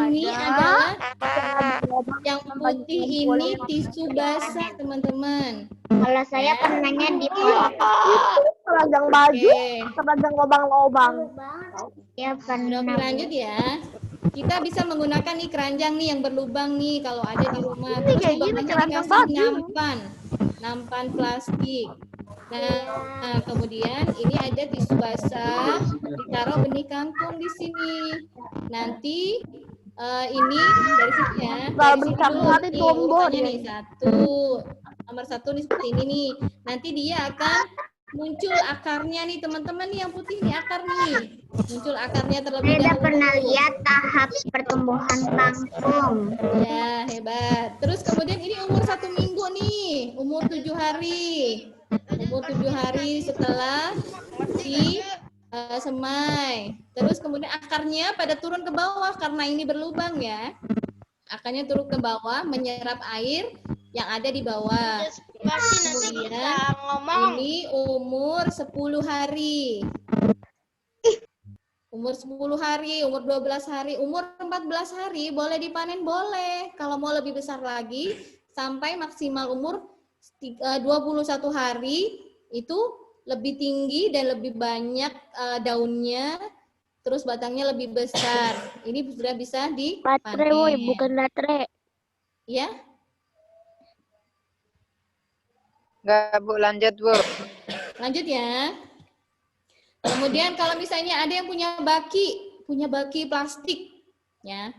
ini adalah yang putih ini tisu basah teman-teman. Kalau saya pernahnya di Keranjang baju, Oke. keranjang lobang-lobang. ya pernah. Oke, lanjut ya. Kita bisa menggunakan nih keranjang nih yang berlubang nih kalau ada di rumah. Terus kayak di gini bawahnya keranjang dikasih nampan plastik. Nah, kemudian ini ada tisu basah, ditaruh benih kangkung di sini. Nanti ini dari sini ya. Kalau Dari benih sini kangkung dulu nanti nih, tumbuh urutannya dia. nih satu. Nomor satu nih seperti ini nih. Nanti dia akan muncul akarnya nih teman-teman nih yang putih nih akar nih. Muncul akarnya terlebih Saya udah dahulu. pernah lihat tahap pertumbuhan kangkung. Ya, hebat. Terus kemudian ini umur 1 minggu nih, umur 7 hari. Umur 7 hari setelah di semai. Terus kemudian akarnya pada turun ke bawah karena ini berlubang ya. Akarnya turun ke bawah, menyerap air yang ada di bawah. Kemudian ini umur 10 hari. Umur 10 hari, umur 12 hari, umur 14 hari boleh dipanen boleh. Kalau mau lebih besar lagi sampai maksimal umur 21 hari itu lebih tinggi dan lebih banyak daunnya, terus batangnya lebih besar. Ini sudah bisa Baterai, woi, dipanen. bukan baterai. Ya, Enggak, Bu, lanjut, Bu. lanjut ya. Kemudian kalau misalnya ada yang punya baki plastik, ya,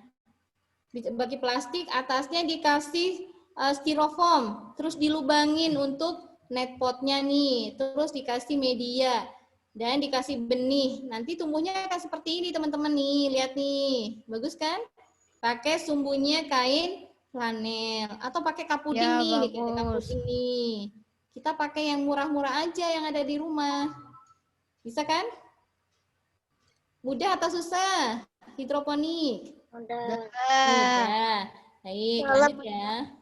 baki plastik atasnya dikasih styrofoam, terus dilubangin untuk net potnya nih, terus dikasih media dan dikasih benih. Nanti tumbuhnya akan seperti ini teman-teman nih, lihat nih, bagus kan? Pakai sumbunya kain flanel atau pakai kapuding Ya, nih, pakai bagus. kapuding nih. Kita pakai yang murah-murah aja yang ada di rumah. Bisa kan? Mudah atau susah? Hidroponik. Mudah. Baik, lanjut ya.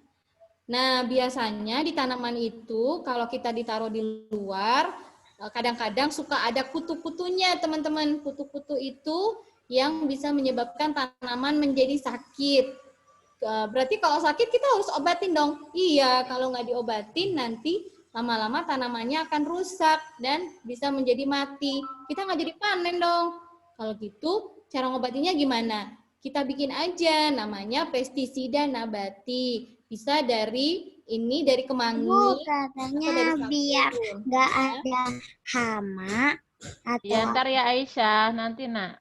Nah, biasanya di tanaman itu kalau kita ditaruh di luar, kadang-kadang suka ada kutu-kutunya, teman-teman. Kutu-kutu itu yang bisa menyebabkan tanaman menjadi sakit. Berarti kalau sakit kita harus obatin dong. Iya, kalau nggak diobatin nanti lama-lama tanamannya akan rusak dan bisa menjadi mati. Kita nggak jadi panen dong. Kalau gitu, cara ngobatinya gimana? Kita bikin aja namanya pestisida nabati. Bisa dari kemangi. Bu, atau katanya dari sabun. biar nggak ada hama atau Ya, ntar ya Aisyah, nanti nak.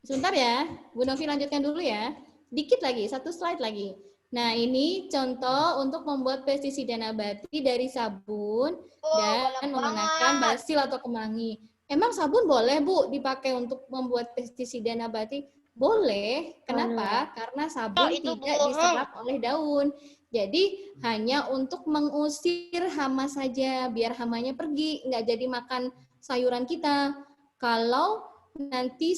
Sebentar ya, Bu Novi lanjutkan dulu ya. Dikit lagi, 1 slide lagi. Nah, ini contoh untuk membuat pestisida nabati dari sabun dan menggunakan basil atau kemangi. Emang sabun boleh, Bu, dipakai untuk membuat pestisida nabati? Boleh. Kenapa? Karena sabun tidak diserap oleh daun. Jadi, hanya untuk mengusir hama saja, biar hamanya pergi, nggak jadi makan sayuran kita. Kalau nanti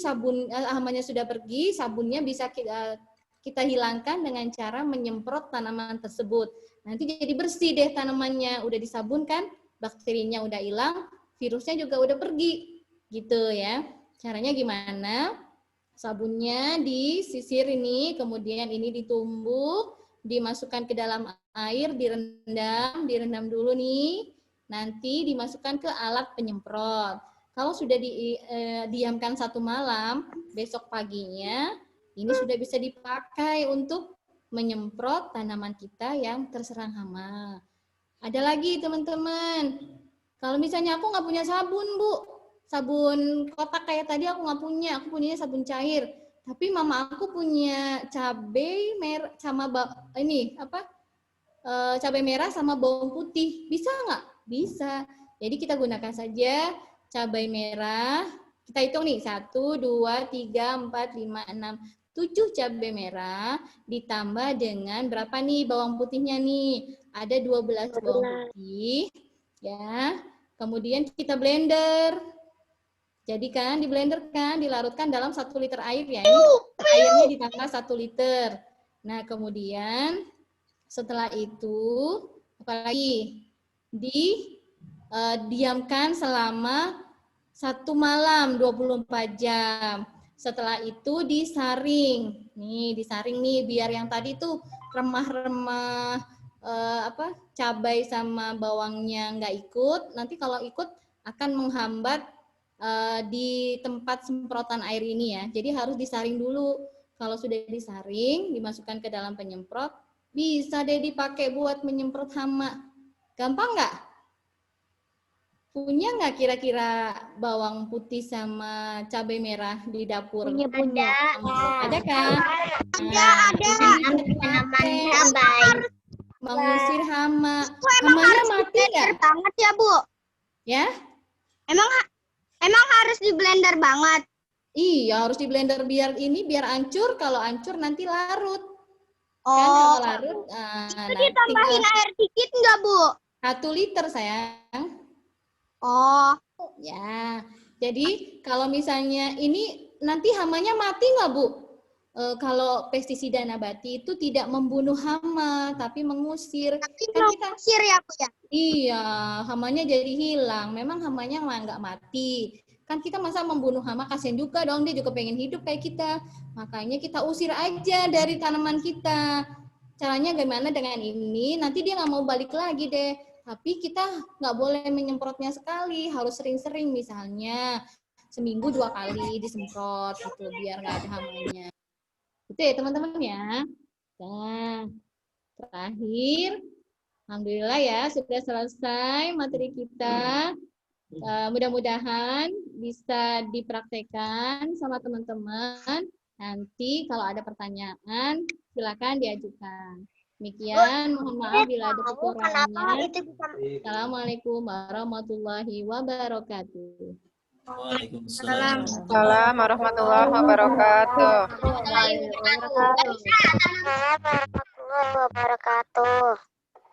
hamanya sudah pergi, sabunnya bisa kita hilangkan dengan cara menyemprot tanaman tersebut. Nanti jadi bersih deh tanamannya, udah disabunkan, bakterinya udah hilang, virusnya juga udah pergi, gitu ya. Caranya gimana? Sabunnya disisir ini, kemudian ini ditumbuk, dimasukkan ke dalam air, direndam dulu nih, nanti dimasukkan ke alat penyemprot. Kalau sudah didiamkan 1 malam, besok paginya ini sudah bisa dipakai untuk menyemprot tanaman kita yang terserang hama. Ada lagi teman-teman, kalau misalnya aku nggak punya sabun, Bu, sabun kotak kayak tadi aku nggak punya, aku punyanya sabun cair. Tapi mama aku punya cabai merah sama cabai merah sama bawang putih. Bisa nggak? Bisa. Jadi kita gunakan saja cabai merah. Kita hitung nih, 1, 2, 3, 4, 5, 6, 7 cabai merah ditambah dengan berapa nih bawang putihnya nih? Ada 12 bawang putih. Ya. Kemudian kita blender. Jadi kan di blender kan dilarutkan dalam 1 liter air ya. Ini airnya ditambah 1 liter. Nah, kemudian setelah itu apalagi didiamkan selama 1 malam 24 jam. Setelah itu disaring. Nih, disaring nih biar yang tadi tuh remah-remah cabai sama bawangnya nggak ikut. Nanti kalau ikut akan menghambat di tempat semprotan air ini ya. Jadi harus disaring dulu. Kalau sudah disaring, dimasukkan ke dalam penyemprot, bisa deh dipakai buat menyemprot hama. Gampang nggak? Punya nggak kira-kira bawang putih sama cabai merah di dapur? Punya. Ada kan? Ada. Cabai. Mengusir hama. Hamanya mati nggak? Banget ya, Bu. Ya? Emang harus di blender banget. Iya, harus di blender biar hancur. Kalau hancur nanti larut. Kan kalau larut, Itu ditambahin air dikit nggak, Bu? 1 liter sayang. Oh. Ya, jadi kalau misalnya ini nanti hamanya mati nggak, Bu? Kalau pestisida nabati itu tidak membunuh hama, tapi mengusir. Tapi Kan kita mengusir ya, Bu ya? Iya, hamanya jadi hilang. Memang hamanya nggak mati. Kan kita masa membunuh hama, kasihan juga dong, dia juga pengen hidup kayak kita. Makanya kita usir aja dari tanaman kita. Caranya gimana dengan ini? Nanti dia nggak mau balik lagi deh. Tapi kita nggak boleh menyemprotnya sekali, harus sering-sering, misalnya seminggu 2 kali disemprot gitu, biar nggak ada hamanya. Itu ya teman-teman ya. Nah, terakhir. Alhamdulillah ya, sudah selesai materi kita. Mudah-mudahan bisa dipraktekkan sama teman-teman. Nanti kalau ada pertanyaan, silakan diajukan. Demikian, mohon maaf bila ada kekurangannya. Assalamualaikum warahmatullahi wabarakatuh. Waalaikumsalam. Assalamualaikum warahmatullahi wabarakatuh.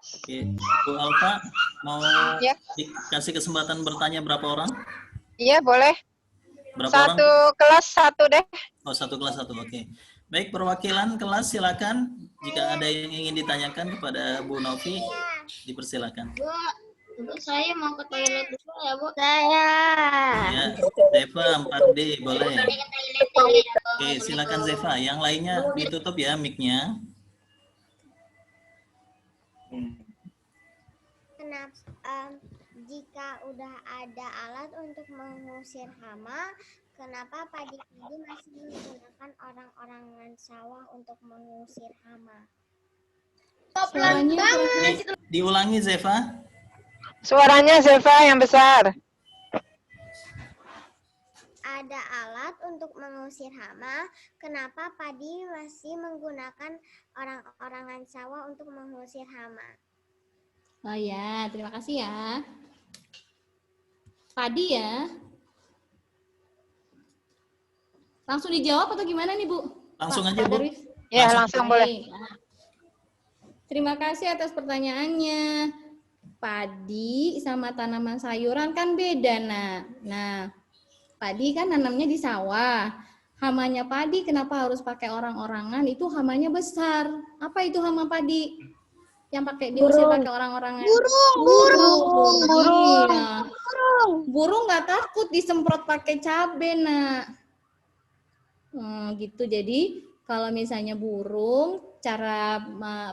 Oke, Bu Alfa mau Ya. dikasih kesempatan bertanya berapa orang? Iya, boleh. Berapa Satu orang? kelas 1 deh. Oh, 1 kelas 1. Oke. Baik, perwakilan kelas silakan. Jika ada yang ingin ditanyakan kepada Bu Novi, dipersilakan. Saya mau ke toilet dulu ya, Bu. Saya. Ya, Zeva 4D boleh. Oke, silakan Zeva. Yang lainnya ditutup ya mic-nya. Kenapa jika udah ada alat untuk mengusir hama, kenapa padi-padi masih menggunakan orang-orangan sawah untuk mengusir hama? Suaranya Diulangi Zeva. Suaranya Zeva yang besar. Ada alat untuk mengusir hama, kenapa padi masih menggunakan orang-orangan sawah untuk mengusir hama? Oh ya, terima kasih ya. Padi ya. Langsung dijawab atau gimana nih, Bu? Langsung Pak aja, Bu. Darwis? Ya, langsung boleh. Terima kasih atas pertanyaannya. Padi sama tanaman sayuran kan beda, Nah, padi kan nanamnya di sawah. Hamanya padi kenapa harus pakai orang-orangan? Itu hamanya besar. Apa itu hama padi? Yang pakai diusir pakai orang-orangan. Burung. Iya. Burung nggak takut disemprot pakai cabai, gitu. Jadi kalau misalnya burung, cara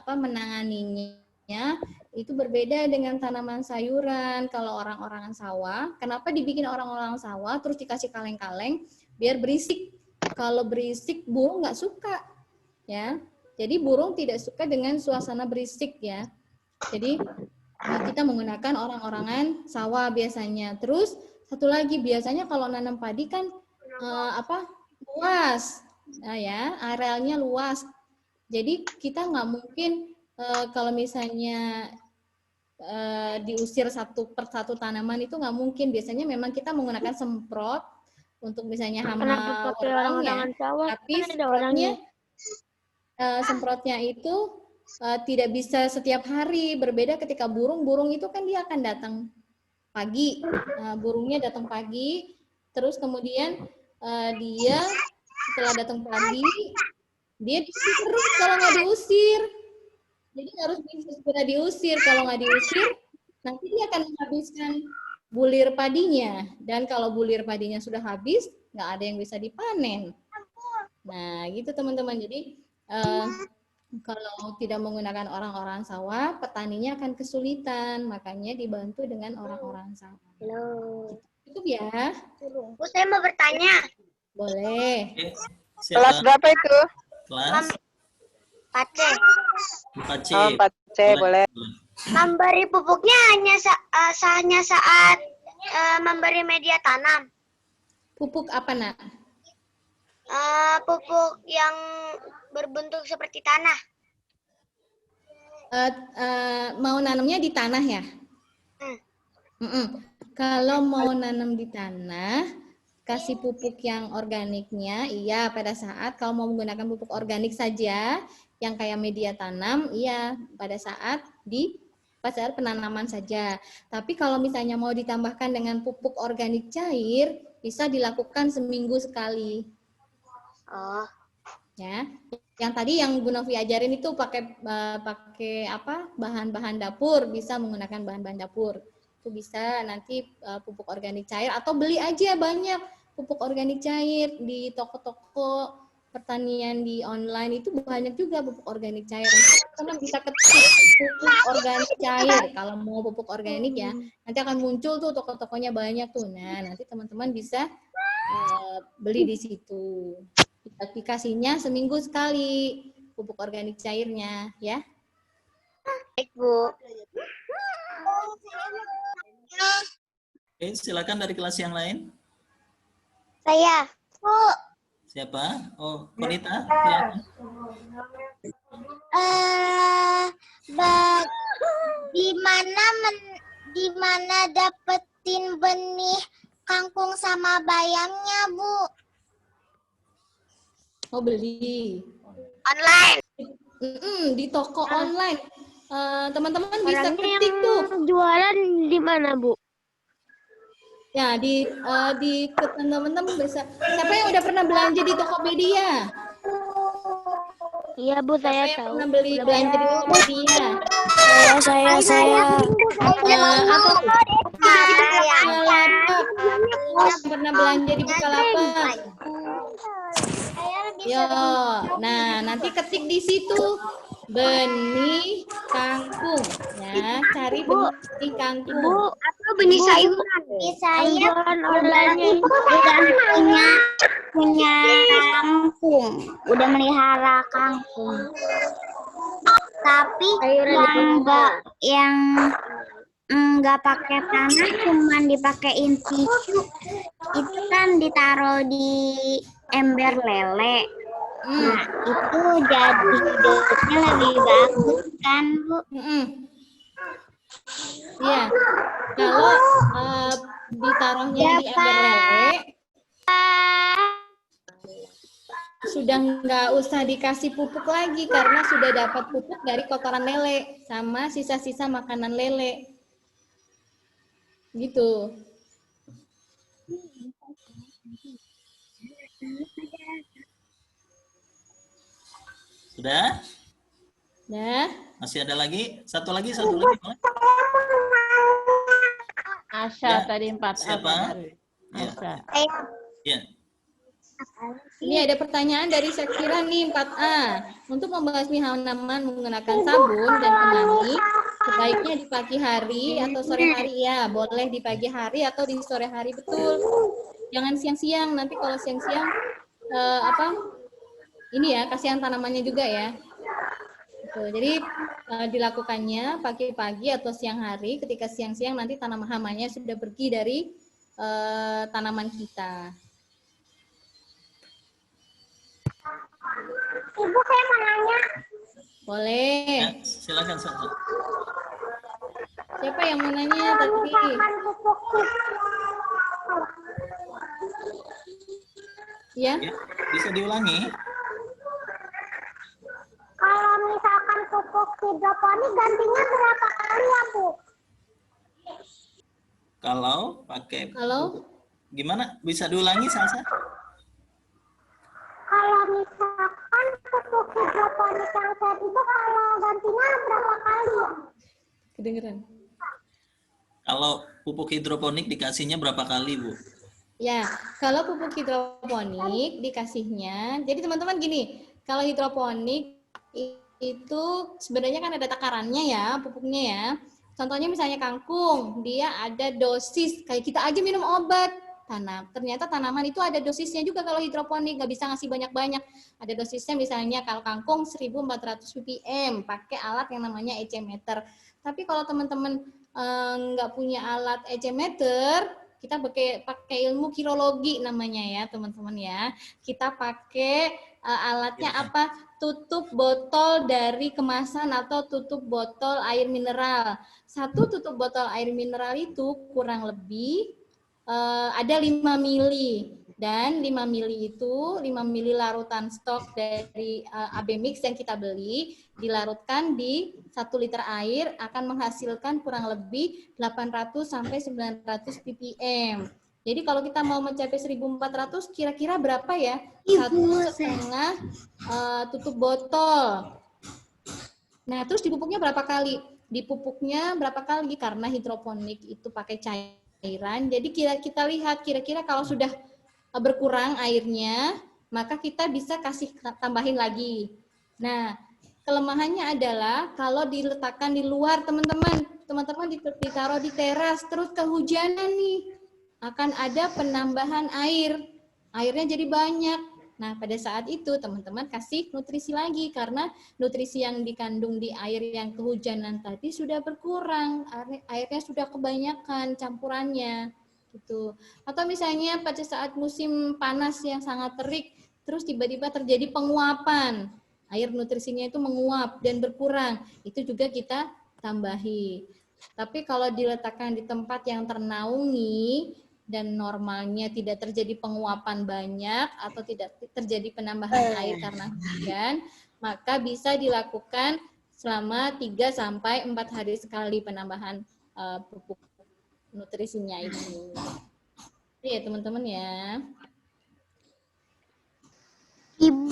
menanganinya itu berbeda dengan tanaman sayuran. Kalau orang-orangan sawah, kenapa dibikin orang-orang sawah terus dikasih kaleng-kaleng biar berisik? Kalau berisik burung nggak suka, ya. Jadi burung tidak suka dengan suasana berisik ya. Jadi kita menggunakan orang-orangan sawah biasanya. Terus satu lagi, biasanya kalau nanam padi kan luas, nah ya, arealnya luas. Jadi kita nggak mungkin kalau misalnya diusir satu per satu tanaman itu nggak mungkin. Biasanya memang kita menggunakan semprot untuk misalnya hama warang ya, tapi semprotnya itu tidak bisa setiap hari. Berbeda ketika burung itu kan dia akan datang pagi, burungnya datang pagi, terus kemudian dia setelah datang pagi, dia diusir terus kalau nggak diusir. Jadi harus bisa segera diusir. Kalau nggak diusir, nanti dia akan menghabiskan bulir padinya. Dan kalau bulir padinya sudah habis, nggak ada yang bisa dipanen. Nah, gitu teman-teman. Jadi kalau tidak menggunakan orang-orang sawah, petaninya akan kesulitan. Makanya dibantu dengan orang-orang sawah. Halo. Itu ya. Bu, saya mau bertanya. Boleh. Oke, Kelas siapa? berapa itu? Kelas 4C. 4C. Oh, 4C boleh. Memberi pupuknya hanya saat memberi media tanam. Pupuk apa, Nak? Pupuk yang berbentuk seperti tanah. Mau nanamnya di tanah ya? Hmm. Kalau mau nanam di tanah, kasih pupuk yang organiknya, iya pada saat kalau mau menggunakan pupuk organik saja, yang kayak media tanam, iya pada saat penanaman saja. Tapi kalau misalnya mau ditambahkan dengan pupuk organik cair, bisa dilakukan seminggu sekali. Oh. Ya, yang tadi yang Bu Novi ajarin itu pakai bahan-bahan dapur, bisa menggunakan bahan-bahan dapur. Itu bisa nanti pupuk organik cair atau beli aja banyak pupuk organik cair di toko-toko pertanian di online itu banyak juga pupuk organik cair. Teman bisa ketik pupuk organik cair kalau mau pupuk organik ya. Nanti akan muncul tuh toko-tokonya banyak tuh. Nah, nanti teman-teman bisa beli di situ. Aplikasinya seminggu sekali pupuk organik cairnya ya. Baik, Bu. Oke, silakan dari kelas yang lain. Saya. Bu. Siapa? Oh, Konita. Silakan. Di mana dapetin benih kangkung sama bayamnya, Bu? Mau beli Online. di toko online. Teman-teman bisa ketik tuh. Jualan di mana, Bu? Ya, di teman-teman bisa. Siapa yang udah pernah belanja di Tokopedia? Iya, Bu, saya Siapa yang tahu. pernah belanja di Tokopedia? Saya. Apa tuh? Bukalapak. Pernah belanja di Bukalapak? Yo, nah nanti ketik di situ benih kangkung, ya cari benih kangkung. Bu, atau benih sayuran? Saya online udah punya kangkung, udah melihara kangkung. Tapi yang enggak pakai tanah, cuman dipakein tisu. Itu kan ditaruh di ember lele. Nah, itu jadi hidupnya lebih bagus kan, Bu? Iya. Kalau ditaruhnya di ember lele, sudah nggak usah dikasih pupuk lagi karena sudah dapat pupuk dari kotoran lele sama sisa-sisa makanan lele. Gitu. Sudah? Nah, Masih ada lagi? Satu lagi boleh? Asya Ya, tadi 4A. siapa? Ya. Asya. Ya. ini ada pertanyaan dari Syakira nih 4A. Untuk membasmi halaman menggunakan sabun dan pemangi, sebaiknya di pagi hari atau sore hari ya. Boleh di pagi hari atau di sore hari, betul. Jangan siang-siang. Nanti kalau siang-siang ini ya, kasihan tanamannya juga ya. Jadi dilakukannya pagi-pagi atau siang hari. Ketika siang-siang nanti tanaman hamanya sudah pergi dari tanaman kita. Ibu, saya mau nanya. Boleh. Ya, silakan Salsa. Siapa yang mau nanya Kalau tadi? misalkan pupuk Ya. Ya, bisa diulangi. kalau misalkan pupuk hidroponik gantinya berapa kali ya, Bu? Kalau pakai Halo? gimana? Bisa diulangi Salsa? Kalau misalkan pupuk hidroponik yang set itu kalau gantinya berapa kali ya? Kedengeran? Kalau pupuk hidroponik dikasihnya berapa kali, Bu? Ya, kalau pupuk hidroponik dikasihnya, jadi teman-teman gini, kalau hidroponik itu sebenarnya kan ada takarannya ya, pupuknya ya. Contohnya misalnya kangkung, dia ada dosis, kayak kita aja minum obat. Ternyata tanaman itu ada dosisnya juga kalau hidroponik, nggak bisa ngasih banyak-banyak. Ada dosisnya misalnya kalau kangkung 1400 ppm, pakai alat yang namanya EC-meter. Tapi kalau teman-teman nggak punya alat EC-meter, kita pakai ilmu kirologi namanya ya teman-teman ya. Kita pakai alatnya apa? Tutup botol dari kemasan atau tutup botol air mineral. Satu tutup botol air mineral itu kurang lebih ada 5 mili. Dan 5 mili itu 5 mili larutan stok dari AB Mix yang kita beli dilarutkan di 1 liter air akan menghasilkan kurang lebih 800 sampai 900 ppm. Jadi kalau kita mau mencapai 1400 kira-kira berapa ya? 1,5 tutup botol. Nah, terus dipupuknya berapa kali? Dipupuknya berapa kali? Karena hidroponik itu pakai cairan. Jadi kita lihat kira-kira kalau sudah berkurang airnya, maka kita bisa kasih tambahin lagi. Nah, kelemahannya adalah kalau diletakkan di luar teman-teman ditaruh di teras, terus kehujanan nih, akan ada penambahan air. Airnya jadi banyak. Nah, pada saat itu teman-teman kasih nutrisi lagi, karena nutrisi yang dikandung di air yang kehujanan tadi sudah berkurang, airnya sudah kebanyakan campurannya. Gitu. Atau misalnya pada saat musim panas yang sangat terik, terus tiba-tiba terjadi penguapan, air nutrisinya itu menguap dan berkurang, itu juga kita tambahi. Tapi kalau diletakkan di tempat yang ternaungi dan normalnya tidak terjadi penguapan banyak atau tidak terjadi penambahan air karena hujan, maka bisa dilakukan selama 3-4 hari sekali penambahan pupuk nutrisinya itu. Iya teman-teman ya. Ibu.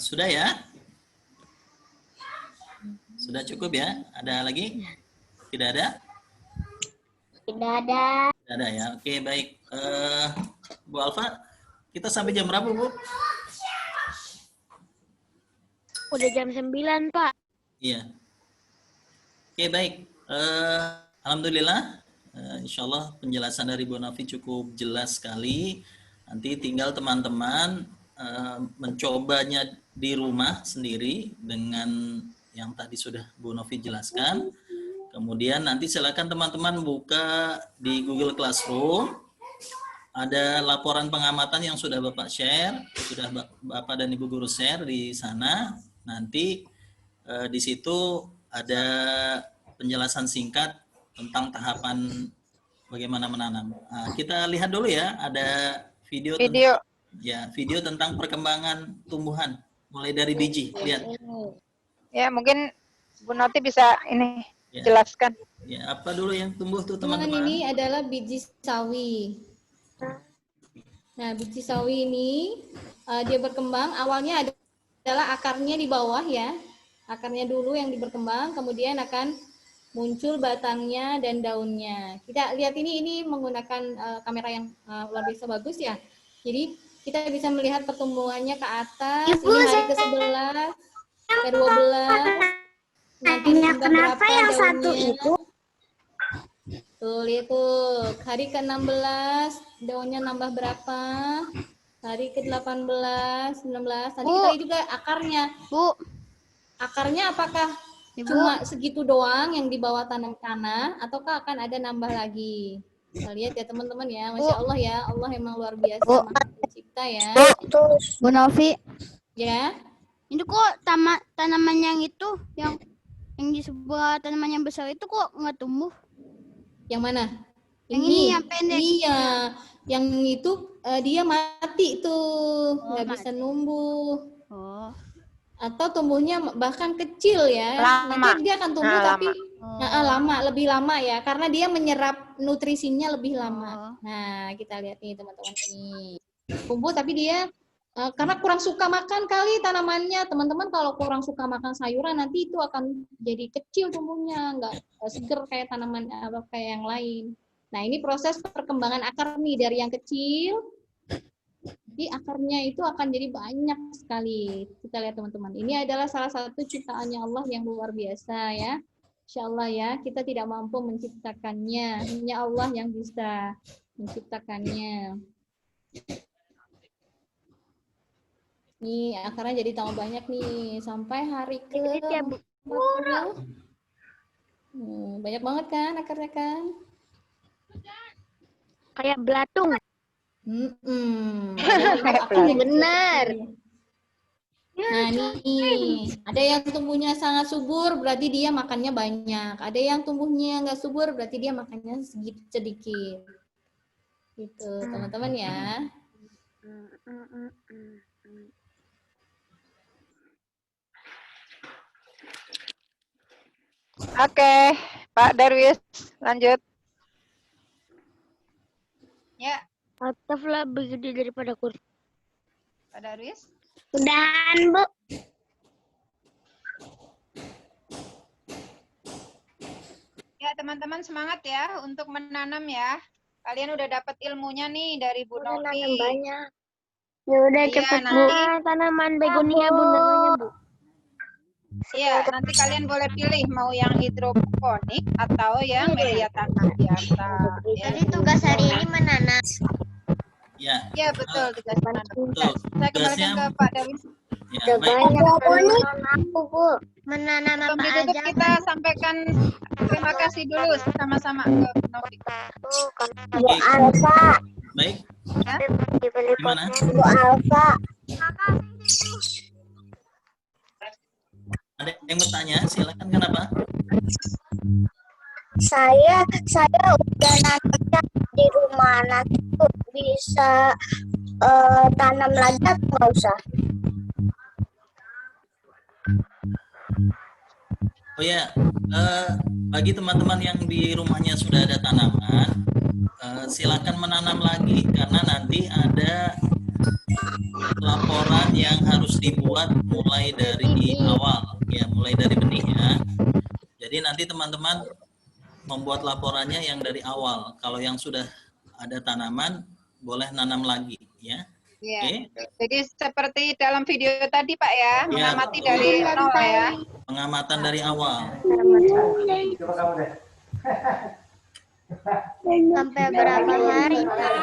Sudah ya? Sudah cukup ya? Ada lagi? Tidak ada? Tidak ada. Tidak ada ya? Oke, baik. Bu Alfa, kita sampai jam berapa, Bu? Udah jam 9, Pak. Iya. Oke, baik. Alhamdulillah, insya Allah penjelasan dari Bu Novi cukup jelas sekali. Nanti tinggal teman-teman mencobanya di rumah sendiri dengan yang tadi sudah Bu Novi jelaskan. Kemudian nanti silakan teman-teman buka di Google Classroom. Ada laporan pengamatan yang sudah Bapak share, sudah Bapak dan Ibu guru share di sana. Nanti di situ ada penjelasan singkat tentang tahapan bagaimana menanam. Nah, kita lihat dulu ya, ada video. Video tentang perkembangan tumbuhan mulai dari biji. Lihat. Ya, mungkin Bu Noti bisa ini jelaskan. Ya, apa dulu yang tumbuh tuh Teman-teman? teman-teman? Ini adalah biji sawi. Nah, biji sawi ini dia berkembang, awalnya adalah akarnya di bawah ya. Akarnya dulu yang berkembang, kemudian akan muncul batangnya dan daunnya. Kita lihat ini menggunakan kamera yang luar biasa bagus ya. Jadi kita bisa melihat pertumbuhannya ke atas. Ibu, ini hari ke-11, ke-12. Nanti Kenapa yang daunnya. satu itu? Tuh, lihat tuh. Hari ke-16, daunnya nambah berapa? Hari ke-18, 19. Tadi kita lihat juga akarnya. Bu, Akarnya apakah Ibu. cuma segitu doang yang di bawah tanah ataukah akan ada nambah lagi? Kita lihat ya teman-teman ya, Masya Allah ya, Allah emang luar biasa Maha Pencipta ya. Bu Novi, Ya, ini kok tanaman yang itu yang di sebuah tanaman yang besar itu kok nggak tumbuh? yang mana? Yang ini yang pendek. Iya, yang itu dia mati tuh, nggak bisa mati. numbuh. Oh. Atau tumbuhnya bahkan kecil ya. Lama. Nanti dia akan tumbuh Nah, tapi lebih lama ya, karena dia menyerap nutrisinya lebih lama. Nah, kita lihat nih teman-teman nih. Tumbuh tapi dia karena kurang suka makan kali tanamannya. Teman-teman kalau kurang suka makan sayuran nanti itu akan jadi kecil tumbuhnya, nggak seger kayak tanaman kayak yang lain. Nah, ini proses perkembangan akar nih dari yang kecil. Jadi akarnya itu akan jadi banyak sekali. Kita lihat teman-teman. Ini adalah salah satu ciptaannya Allah yang luar biasa ya. Insya Allah ya, kita tidak mampu menciptakannya. Hanya Allah yang bisa menciptakannya. Nih, akarnya jadi tambah banyak nih. Sampai hari ke 40. Banyak banget kan akarnya kan? Kayak belatung. Benar. Nah nih, ada yang tumbuhnya sangat subur, berarti dia makannya banyak. Ada yang tumbuhnya nggak subur, berarti dia makannya sedikit. Gitu, teman-teman ya. Oke, Pak Darwis, lanjut. Ya, Ataflah lebih gede daripada kursi. Pak Darwis. Udahan, Bu. Ya, teman-teman semangat ya untuk menanam ya. Kalian udah dapat ilmunya nih dari Bu Novi. Banyak. Ya udah Iya, cepet Bu. nanti Tanaman begonia Bu namanya Bu. iya, nanti kalian boleh pilih mau yang hidroponik atau yang media tanam biasa. Ya. Jadi tugas hari ini menanam. Ya. Iya, betul tugas menanam. Betul. Saya kembalikan ke Pak Darwis. Ya, baik. Bu. Menanam Sebelum apa ditutup aja? kita sampaikan terima kasih dulu sama-sama ke Bu Novi. Bu Alfa. Baik. Ya. Gimana? Bu Alfa. Ada yang bertanya? Silakan. Kenapa? Saya udah nanamnya di rumah, nanti tuh bisa tanam lagi atau nggak usah? Oh ya, bagi teman-teman yang di rumahnya sudah ada tanaman, silakan menanam lagi karena nanti ada laporan yang harus dibuat mulai dari awal, ya mulai dari benih ya. Jadi nanti teman-teman membuat laporannya yang dari awal. Kalau yang sudah ada tanaman, boleh nanam lagi, ya. Iya. Oke. Jadi seperti dalam video tadi Pak ya, Ya, mengamati betul. dari nol ya. Pengamatan dari awal. Sampai berapa hari, Pak?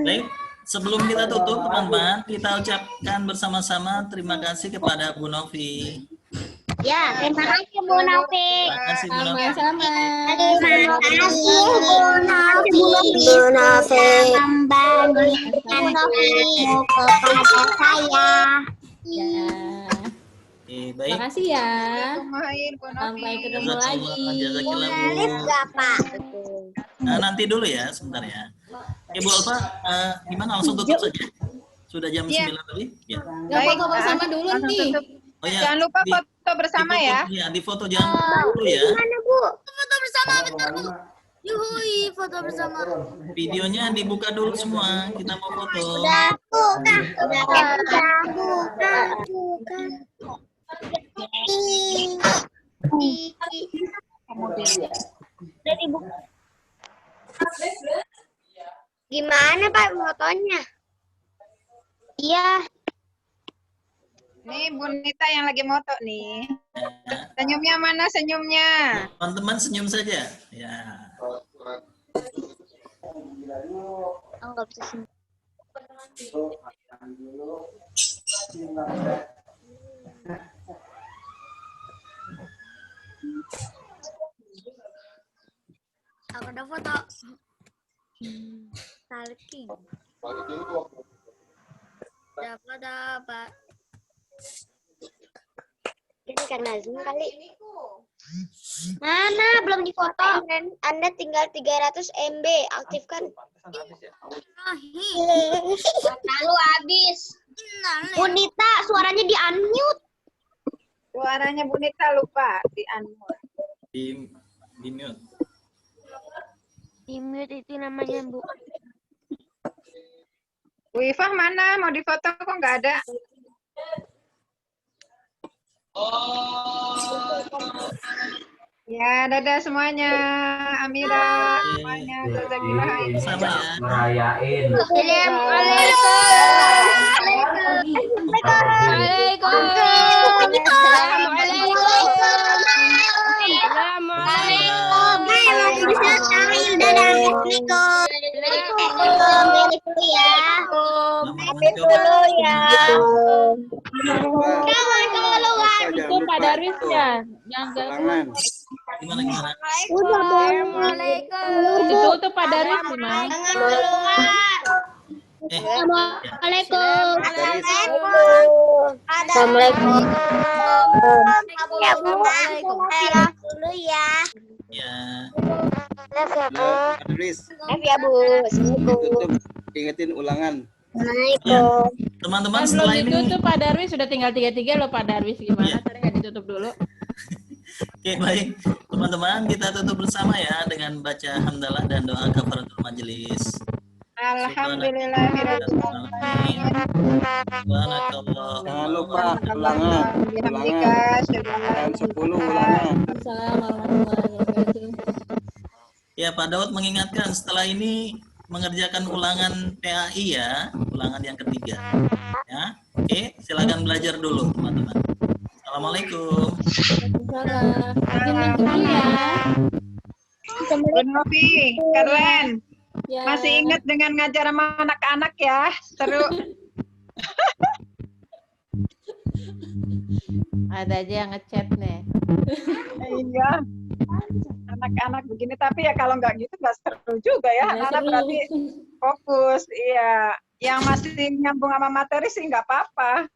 Baik, sebelum kita tutup teman-teman, kita ucapkan bersama-sama terima kasih kepada Bu Novi. Ya, terima kasih Bu Novi. Terima kasih Bu Novi. Sama-sama. Terima kasih Bu Novi. Bu Novi membagikan ilmu kepada saya. Ya. Oke, Terima baik. kasih ya. Kumain Bu Novi. Sampai ketemu lagi. Jazakallah, Bu. Alif gak, Pak? Nah, nanti dulu ya, sebentar ya. Oke, Bu Alfa, gimana langsung tutup saja? Sudah jam Iya. 9 lebih? Ya. Nggak foto bersama dulu langsung nih. tutup. Oh ya. Jangan lupa foto bersama di ya. foto, ya. Di foto jangan dulu ya. Mana, Bu? Foto bersama bentar Bu. Yuhui, foto bersama. Videonya dibuka dulu semua. Kita mau foto. Udah buka. Udah dibuka. Gimana Pak fotonya? Iya. Nih Bu Nita yang lagi moto nih. Senyumnya mana senyumnya? Teman-teman senyum saja. Ya. Nggak bisa senyum. Udah foto. Talking. Udah foto, Pak. Ini karena Zoom kali. Mana belum difoto? Anda tinggal 300 MB. Aktifkan. Lalu habis. Bunita, suaranya di-unmute. Suaranya Bunita lupa di-unmute. Di mute. Di mute itu namanya, Bu. Bu Ifah mana? Mau difoto kok nggak ada? Ya, dadah semuanya. Amira, semuanya. Jazakillah. Sama ya. Merayain. Itu Pak Darwis ya, yang Gimana? itu Pak Darwis gimana? Assalamualaikum. Dulu ya. Ya. Ya, Bu. Ditutup, ingetin ulangan. Assalamualaikum. Teman-teman Belum setelah ini ditutup Pak Darwis, sudah tinggal 33 loh Pak Darwis gimana? Tadi nggak ditutup dulu. Oke, baik. Teman-teman, kita tutup bersama ya dengan baca hamdalah dan doa kafaratul majelis. Alhamdulillahirrahmanirrahim. Jangan lupa ulangan. Ulangan 10 ulangan. Assalamualaikum warahmatullahi wabarakatuh. Ya, Pak Daud mengingatkan setelah ini mengerjakan ulangan PAI ya, ulangan yang ketiga. Ya, oke, silakan belajar dulu, teman-teman. Assalamualaikum. Salam. Izin dulu ya. Bu Novi, keren. Ya. Masih ingat dengan ngajar sama anak-anak ya, seru. Ada aja yang ngechat nih. Iya. Anak-anak begini, tapi ya kalau nggak gitu nggak seru juga ya. Nggak Anak-anak seru. berarti fokus, iya. Yang masih nyambung sama materi sih nggak apa-apa.